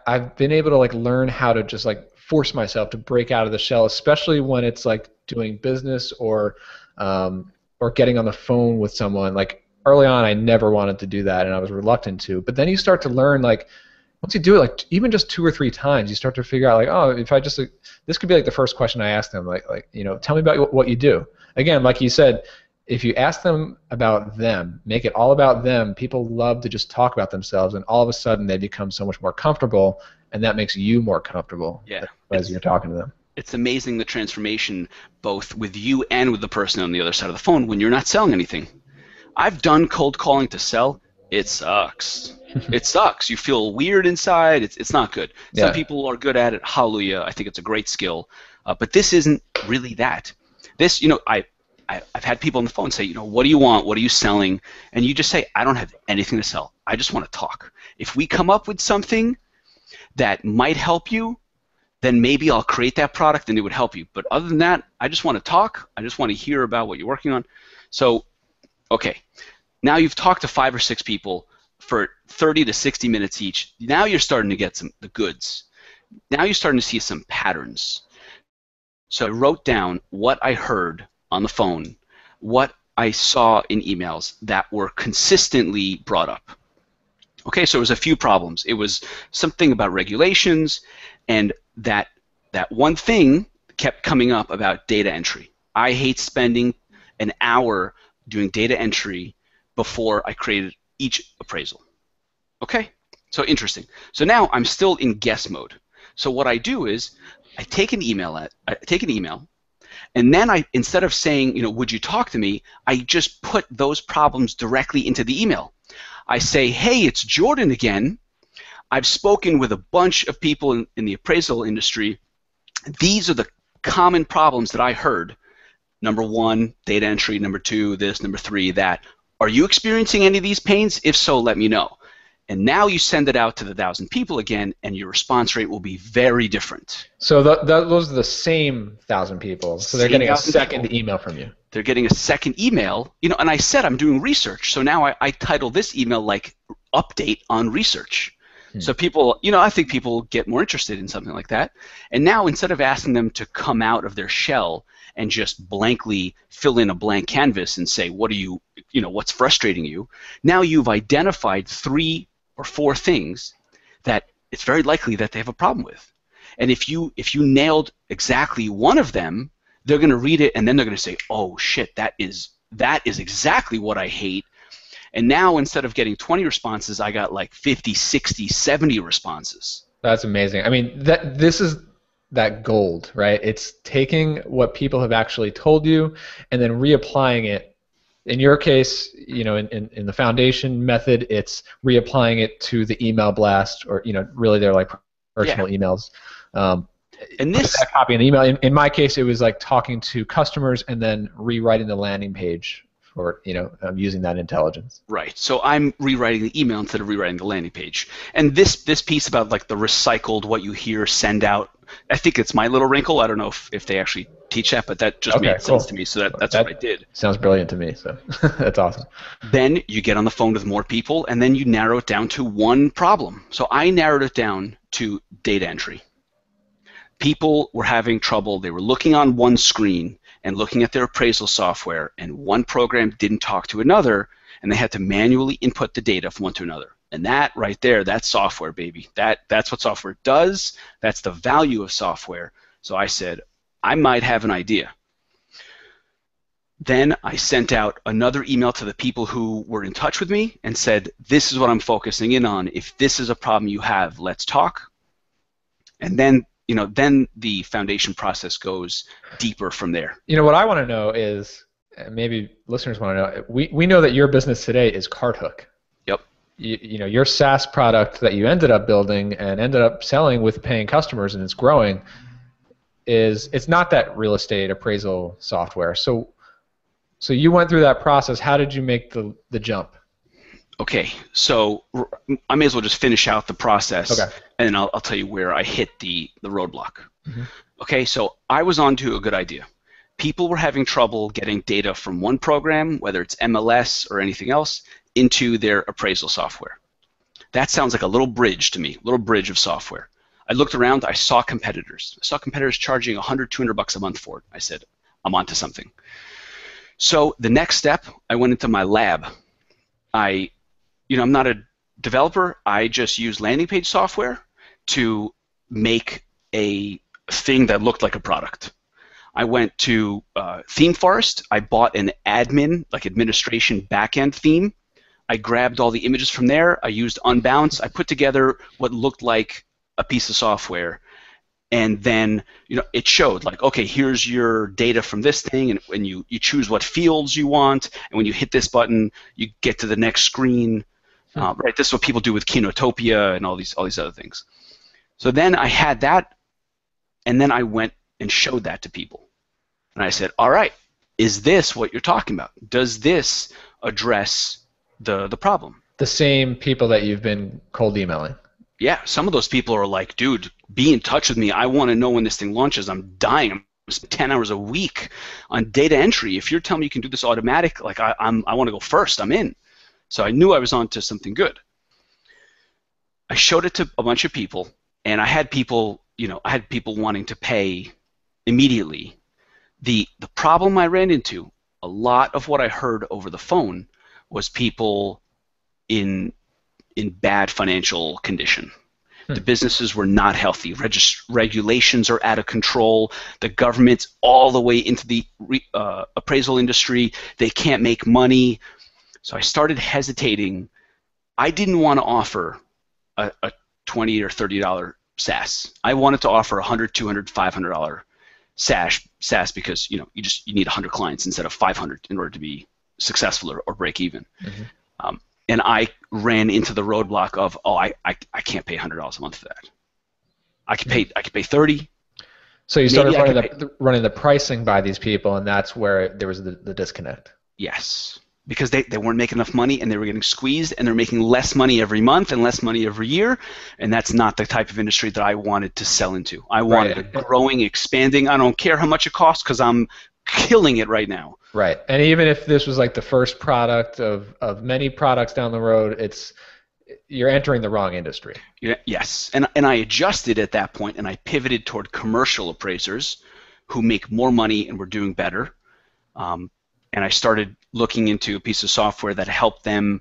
I've been able to like learn how to just like force myself to break out of the shell, especially when it's like doing business or getting on the phone with someone. Like early on, I never wanted to do that, and I was reluctant to. But then you start to learn, like once you do it, like even just 2 or 3 times, you start to figure out, like, oh, if I just this could be like the first question I ask them, like tell me about what you do. Again, like you said, if you ask them about them, make it all about them, people love to just talk about themselves, and all of a sudden they become so much more comfortable, and that makes you more comfortable as you're talking to them. It's amazing the transformation both with you and with the person on the other side of the phone when you're not selling anything. I've done cold calling to sell. It sucks. It sucks. You feel weird inside. It's not good. Some Yeah. people are good at it. Hallelujah. I think it's a great skill. But this isn't really that. This, I've had people on the phone say, what do you want? What are you selling? And you just say, I don't have anything to sell. I just want to talk. If we come up with something that might help you, then maybe I'll create that product and it would help you. But other than that, I just want to talk. I just want to hear about what you're working on. So, okay, now you've talked to 5 or 6 people for 30 to 60 minutes each. Now you're starting to get the goods. Now you're starting to see some patterns. So I wrote down what I heard on the phone, what I saw in emails that were consistently brought up. Okay, so it was a few problems. It was something about regulations, and that one thing kept coming up about data entry. I hate spending an hour doing data entry before I created each appraisal. Okay, so interesting. So now I'm still in guess mode. So what I do is I take an email, and then instead of saying, would you talk to me, I just put those problems directly into the email. I say, hey, it's Jordan again. I've spoken with a bunch of people in the appraisal industry. These are the common problems that I heard. Number 1, data entry. Number 2, this. Number 3, that. Are you experiencing any of these pains? If so, let me know. And now you send it out to the 1,000 people again, and your response rate will be very different. So those are the same 1,000 people. So they're getting a second email from you. They're getting a second email, and I said I'm doing research. So now I title this email like update on research. So people, I think people get more interested in something like that. And now instead of asking them to come out of their shell and just blankly fill in a blank canvas and say, what are you, what's frustrating you? Now you've identified 3 or 4 things that it's very likely that they have a problem with. And if you nailed exactly one of them, they're going to read it and then they're going to say, oh shit, that is exactly what I hate. And now instead of getting 20 responses, I got like 50, 60, 70 responses. That's amazing. I mean, this is that gold, right? It's taking what people have actually told you and then reapplying it. In your case, in the foundation method, it's reapplying it to the email blast, or really they're like personal emails. And this copy an email. In my case, it was like talking to customers and then rewriting the landing page for using that intelligence. Right. So I'm rewriting the email instead of rewriting the landing page. And this piece about like the recycled what you hear send out, I think it's my little wrinkle. I don't know if they actually teach that, but that just made sense to me. So that's what I did. Sounds brilliant to me. So that's awesome. Then you get on the phone with more people, and then you narrow it down to one problem. So I narrowed it down to data entry. People were having trouble. They were looking on one screen and looking at their appraisal software, and one program didn't talk to another, and they had to manually input the data from one to another. And that right there, that's software, baby. That's what software does. That's the value of software. So I said, I might have an idea. Then I sent out another email to the people who were in touch with me and said, this is what I'm focusing in on. If this is a problem you have, let's talk. And then then the foundation process goes deeper from there. What I want to know is, maybe listeners want to know, we know that your business today is CartHook. Yep. Your SaaS product that you ended up building and ended up selling with paying customers, and it's growing, it's not that real estate appraisal software. So you went through that process. How did you make the jump? Okay, so I may as well just finish out the process, and then I'll tell you where I hit the roadblock. Okay, so I was onto a good idea. People were having trouble getting data from one program, whether it's MLS or anything else, into their appraisal software. That sounds like a little bridge to me, a little bridge of software. I looked around, I saw competitors. I saw competitors charging $100, $200 a month for it. I said, I'm onto something. So the next step, I went into my lab. I'm not a developer. I just use landing page software to make a thing that looked like a product. I went to ThemeForest. I bought an administration backend theme. I grabbed all the images from there. I used Unbounce. I put together what looked like a piece of software, and then it showed like, okay, here's your data from this thing, and when you choose what fields you want, and when you hit this button, you get to the next screen. Right, this is what people do with Kinotopia and all these other things. So then I had that, and then I went and showed that to people, and I said, all right, is this what you're talking about? Does this address the problem? The same people that you've been cold emailing. Yeah, some of those people are like, dude, be in touch with me. I want to know when this thing launches. I'm dying. I'm spending 10 hours a week on data entry. If you're telling me you can do this automatic, like I want to go first. I'm in. So I knew I was onto something good. I showed it to a bunch of people, and I had people wanting to pay immediately. The problem I ran into, a lot of what I heard over the phone was people in bad financial condition. The businesses were not healthy. Regulations are out of control. The government's all the way into the appraisal industry. They can't make money. So I started hesitating. I didn't want to offer a $20 or $30 SaaS. I wanted to offer $100, $200, $500 SaaS because you need 100 clients instead of 500 in order to be successful or break even. And I ran into the roadblock of, I can't pay $100 a month for that. I could pay 30. So you started running the pricing by these people, and that's where there was the disconnect. Yes, because they weren't making enough money, and they were getting squeezed, and they're making less money every month and less money every year, and that's not the type of industry that I wanted to sell into. I wanted a growing, expanding. I don't care how much it costs because I'm killing it right now. Right, and even if this was like the first product of many products down the road, you're entering the wrong industry. Yes, and I adjusted at that point, and I pivoted toward commercial appraisers who make more money and were doing better. And I started looking into a piece of software that helped them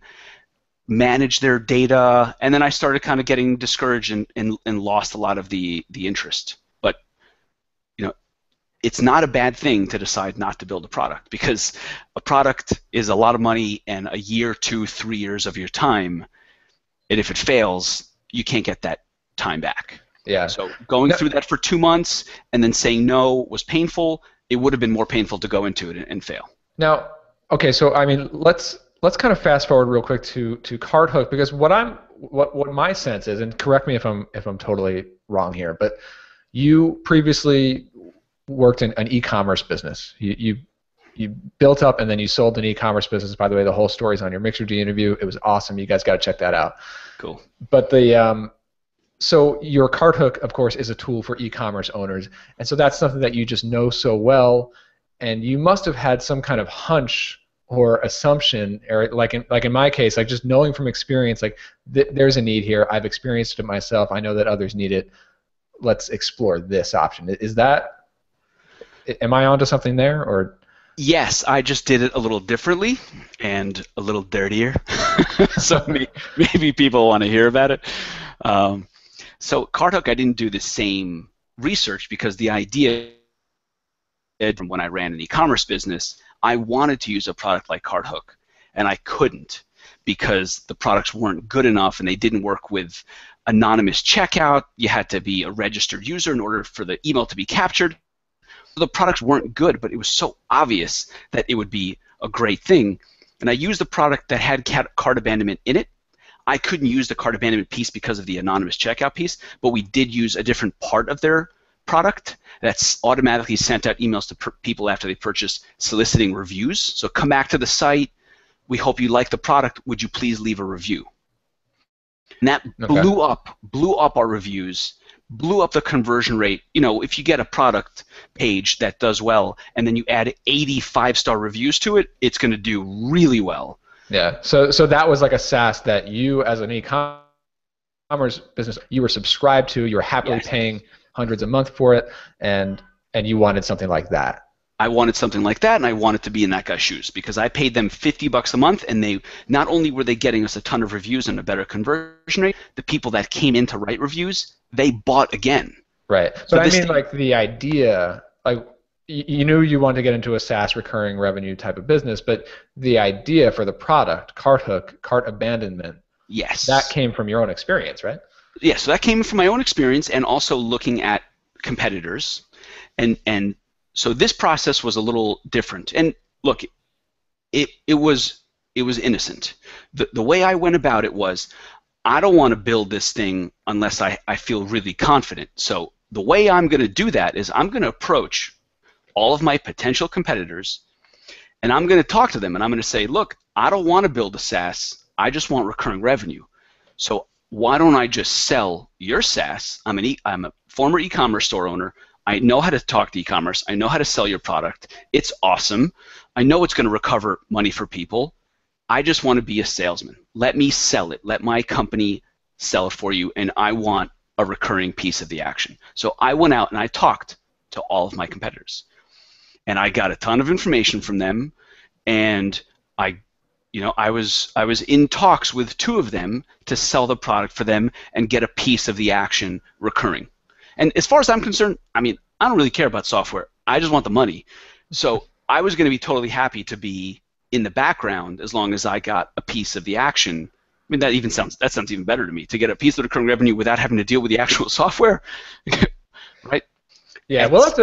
manage their data, and then I started kind of getting discouraged and lost a lot of the interest. But it's not a bad thing to decide not to build a product, because a product is a lot of money and a year, 2, 3 years of your time, and if it fails, you can't get that time back. Yeah. So going through that for 2 months and then saying no was painful. It would have been more painful to go into it and fail. Now, okay, so I mean, let's kind of fast forward real quick to CardHook, because what my sense is, and correct me if I'm totally wrong here, but you previously worked in an e-commerce business. You built up and then you sold an e-commerce business. By the way, the whole story's on your Mixer D interview. It was awesome. You guys got to check that out. Cool. But so your CardHook, of course, is a tool for e-commerce owners, and so that's something that you just know so well, and you must have had some kind of hunch or assumption, or like in my case, like just knowing from experience, like there's a need here. I've experienced it myself. I know that others need it. Let's explore this option. Am I onto something there, or? Yes, I just did it a little differently and a little dirtier. So maybe people want to hear about it. So CardHook, I didn't do the same research, because the idea from when I ran an e-commerce business, I wanted to use a product like CardHook, and I couldn't because the products weren't good enough and they didn't work with anonymous checkout. You had to be a registered user in order for the email to be captured. The products weren't good, but it was so obvious that it would be a great thing. And I used a product that had cart abandonment in it. I couldn't use the cart abandonment piece because of the anonymous checkout piece, but we did use a different part of their product that's automatically sent out emails to people after they purchase, soliciting reviews. So come back to the site. We hope you like the product. Would you please leave a review? And that blew up our reviews, blew up the conversion rate. If you get a product page that does well and then you add 80 5-star reviews to it, it's going to do really well. Yeah. So that was like a SaaS that you, as an e-commerce business, you were subscribed to. You were happily paying hundreds a month for it, and you wanted something like that. I wanted something like that, and I wanted to be in that guy's shoes, because I paid them $50 a month, and they not only were they getting us a ton of reviews and a better conversion rate, the people that came in to write reviews, they bought again. Right. So but I mean, like the idea, like you knew you wanted to get into a SaaS recurring revenue type of business, but the idea for the product, CardHook, cart abandonment, yes, that came from your own experience, right? Yeah, so that came from my own experience, and also looking at competitors, and so this process was a little different. And look, it was innocent. The way I went about it was, I don't want to build this thing unless I feel really confident. So the way I'm going to do that is I'm going to approach all of my potential competitors, and I'm going to talk to them, and I'm going to say, look, I don't want to build a SaaS. I just want recurring revenue. So why don't I just sell your SaaS? I'm a former e-commerce store owner. I know how to talk to e-commerce. I know how to sell your product. It's awesome. I know it's going to recover money for people. I just want to be a salesman. Let me sell it. Let my company sell it for you, and I want a recurring piece of the action. So I went out and I talked to all of my competitors, and I got a ton of information from them, and I was in talks with 2 of them to sell the product for them and get a piece of the action recurring. And as far as I'm concerned, I mean, I don't really care about software. I just want the money. So I was going to be totally happy to be in the background as long as I got a piece of the action. I mean, that sounds even better to me, to get a piece of the recurring revenue without having to deal with the actual software, right? Yeah, we'll have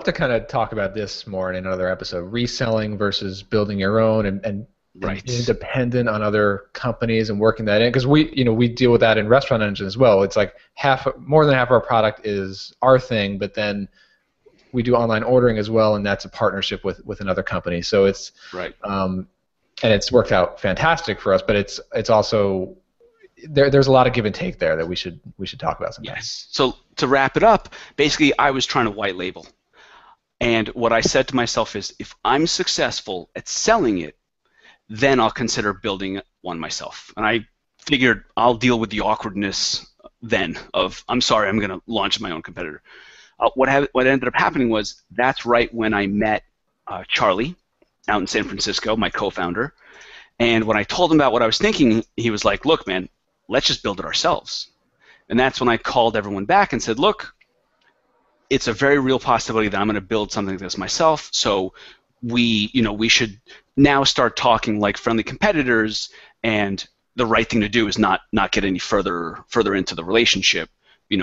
to kind of talk about this more in another episode. Reselling versus building your own, and Right. being dependent on other companies and working that in, because we deal with that in Restaurant Engine as well. It's like more than half of our product is our thing, but then we do online ordering as well, and that's a partnership with another company. So it's Right. And it's worked out fantastic for us, but it's also there's a lot of give and take there that we should talk about sometime. Yes. So to wrap it up, basically I was trying to white label. And what I said to myself is, if I'm successful at selling it, then I'll consider building one myself. And I figured I'll deal with the awkwardness then of, I'm sorry, I'm going to launch my own competitor. What ended up happening was, that's right when I met Charlie out in San Francisco, my co-founder. And when I told him about what I was thinking, he was like, look, man, let's just build it ourselves. And that's when I called everyone back and said, look, it's a very real possibility that I'm going to build something like this myself. So we should now start talking like friendly competitors, and the right thing to do is not get any further into the relationship,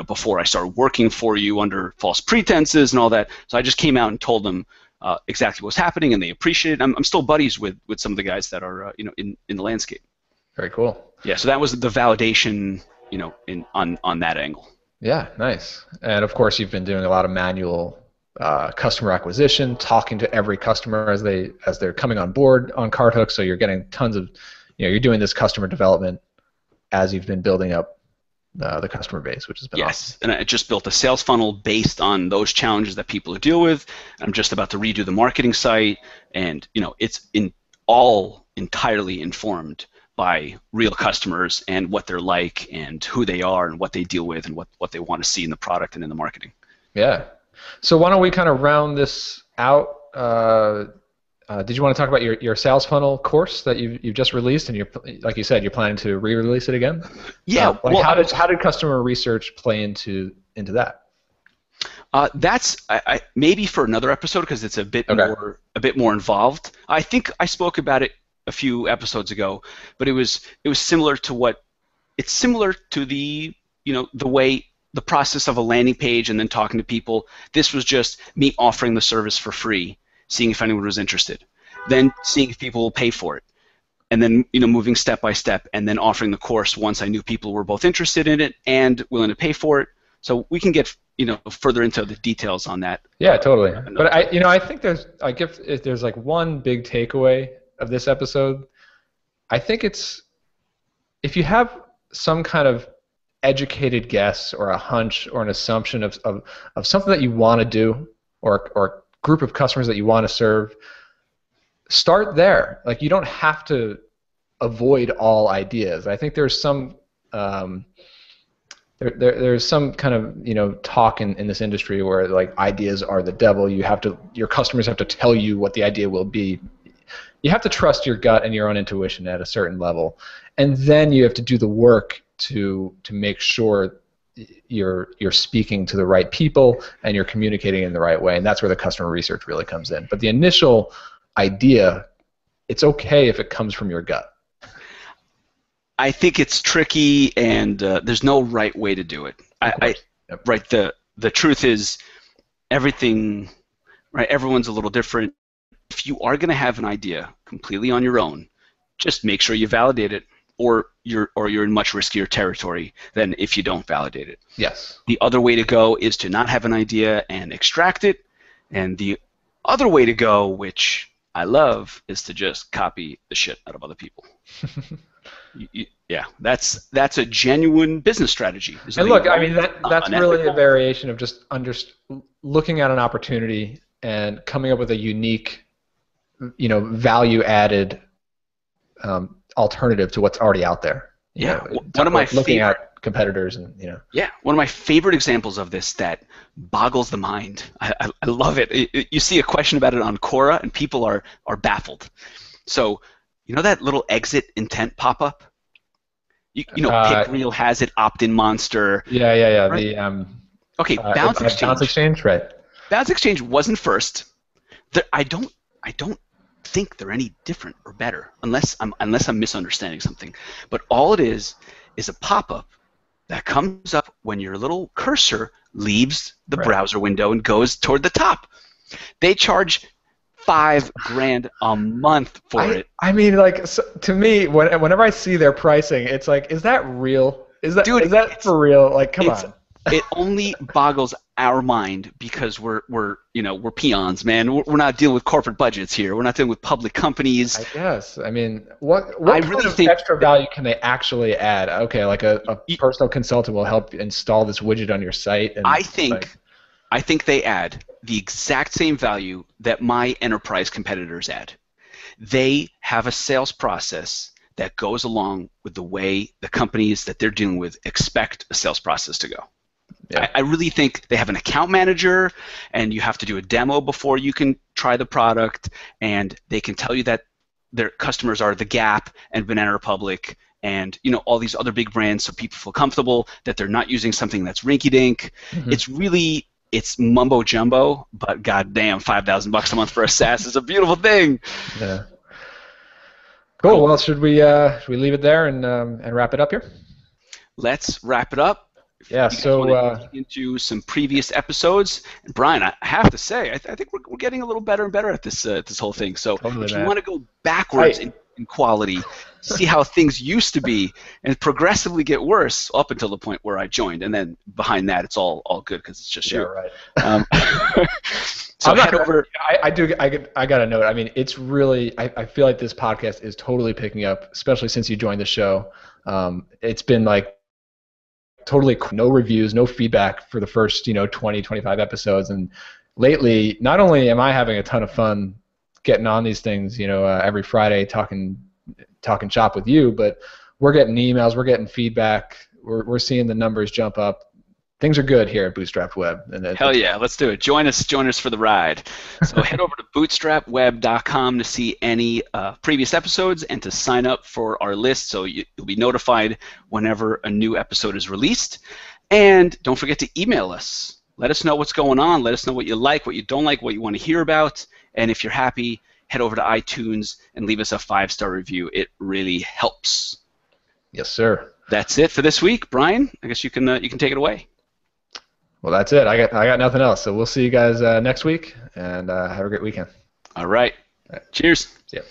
before I start working for you under false pretenses and all that. So I just came out and told them exactly what's happening, and they appreciate it. I'm still buddies with some of the guys that are in the landscape. Very cool. Yeah, so that was the validation, on that angle. Yeah, nice. And of course, you've been doing a lot of manual customer acquisition, talking to every customer as they're coming on board on CardHook. So you're getting tons of, you're doing this customer development as you've been building up the customer base, which has been awesome. And I just built a sales funnel based on those challenges that people deal with. I'm just about to redo the marketing site, and it's all entirely informed by real customers and what they're like and who they are and what they deal with and what they want to see in the product and in the marketing. Yeah. So why don't we kind of round this out? Did you want to talk about your sales funnel course that you've just released, and like you said, you're planning to re-release it again? Yeah. How did customer research play into that? That's maybe for another episode, because it's a bit more involved. I think I spoke about it a few episodes ago, but it was similar to the the way, the process of a landing page and then talking to people. This was just me offering the service for free, seeing if anyone was interested, then seeing if people will pay for it, and then moving step by step, and then offering the course once I knew people were both interested in it and willing to pay for it. So we can get further into the details on that. Yeah, totally. But I think if there's like one big takeaway of this episode, I think it's, if you have some kind of educated guess or a hunch or an assumption of something that you want to do, or a group of customers that you want to serve, start there. Like, you don't have to avoid all ideas. I think there's some there's some kind of talk in this industry where like ideas are the devil. Your customers have to tell you what the idea will be. You have to trust your gut and your own intuition at a certain level, and then you have to do the work to make sure you're speaking to the right people and you're communicating in the right way, and that's where the customer research really comes in. But the initial idea, it's okay if it comes from your gut. I think it's tricky, and there's no right way to do it. Yep. Right, the the truth is everything, right? Everyone's a little different. If you are going to have an idea completely on your own, just make sure you validate it, or you're in much riskier territory than if you don't validate it. Yes. The other way to go is to not have an idea and extract it, and the other way to go, which I love, is to just copy the shit out of other people. Yeah, that's a genuine business strategy. And look, I mean that's really a variation of just looking at an opportunity and coming up with a unique, value added alternative to what's already out there. One of my looking at competitors and Yeah, one of my favorite examples of this that boggles the mind. I love it. You see a question about it on Quora and people are baffled. So that little exit intent pop-up? PickReal has it, Opt-in Monster. Yeah. Right? The Bounce Exchange. Bounce Exchange, right? Bounce Exchange wasn't first. I don't think they're any different or better unless I'm misunderstanding something. But all it is a pop-up that comes up when your little cursor leaves the browser window and goes toward the top. They charge $5,000 a month for it. I mean, to me, whenever I see their pricing, it's like, is that real? Is that for real? Like, come on. It only boggles our mind because we're peons, man. We're not dealing with corporate budgets here. We're not dealing with public companies. I guess. I mean, what kind of extra value can they actually add? Okay, like a personal consultant will help install this widget on your site. And I think they add the exact same value that my enterprise competitors add. They have a sales process that goes along with the way the companies that they're dealing with expect a sales process to go. Yeah. I really think they have an account manager, and you have to do a demo before you can try the product, and they can tell you that their customers are The Gap and Banana Republic and all these other big brands, so people feel comfortable that they're not using something that's rinky-dink. Mm-hmm. It's mumbo jumbo, but goddamn, $5,000 a month for a SaaS is a beautiful thing. Yeah. Cool. Well, should we leave it there and wrap it up here? Let's wrap it up. Yeah. So into some previous episodes, and Brian, I have to say, I think we're getting a little better and better at this whole thing. So if you want to go backwards in quality, see how things used to be, and progressively get worse up until the point where I joined, and then behind that, it's all good because it's just you. Right. So head over. I got a note. I mean, it's really. I feel like this podcast is totally picking up, especially since you joined the show. It's been like totally no reviews, no feedback for the first 20, 25 episodes, and lately, not only am I having a ton of fun getting on these things, every Friday talking shop with you, but we're getting emails, we're getting feedback, we're seeing the numbers jump up. Things are good here at Bootstrapped Web. Hell yeah, let's do it. Join us for the ride. So head over to bootstrapweb.com to see any previous episodes and to sign up for our list so you'll be notified whenever a new episode is released. And don't forget to email us. Let us know what's going on. Let us know what you like, what you don't like, what you want to hear about. And if you're happy, head over to iTunes and leave us a 5-star review. It really helps. Yes, sir. That's it for this week. Brian, I guess you can take it away. Well, that's it. I got nothing else. So we'll see you guys next week, and have a great weekend. All right. Cheers. See ya.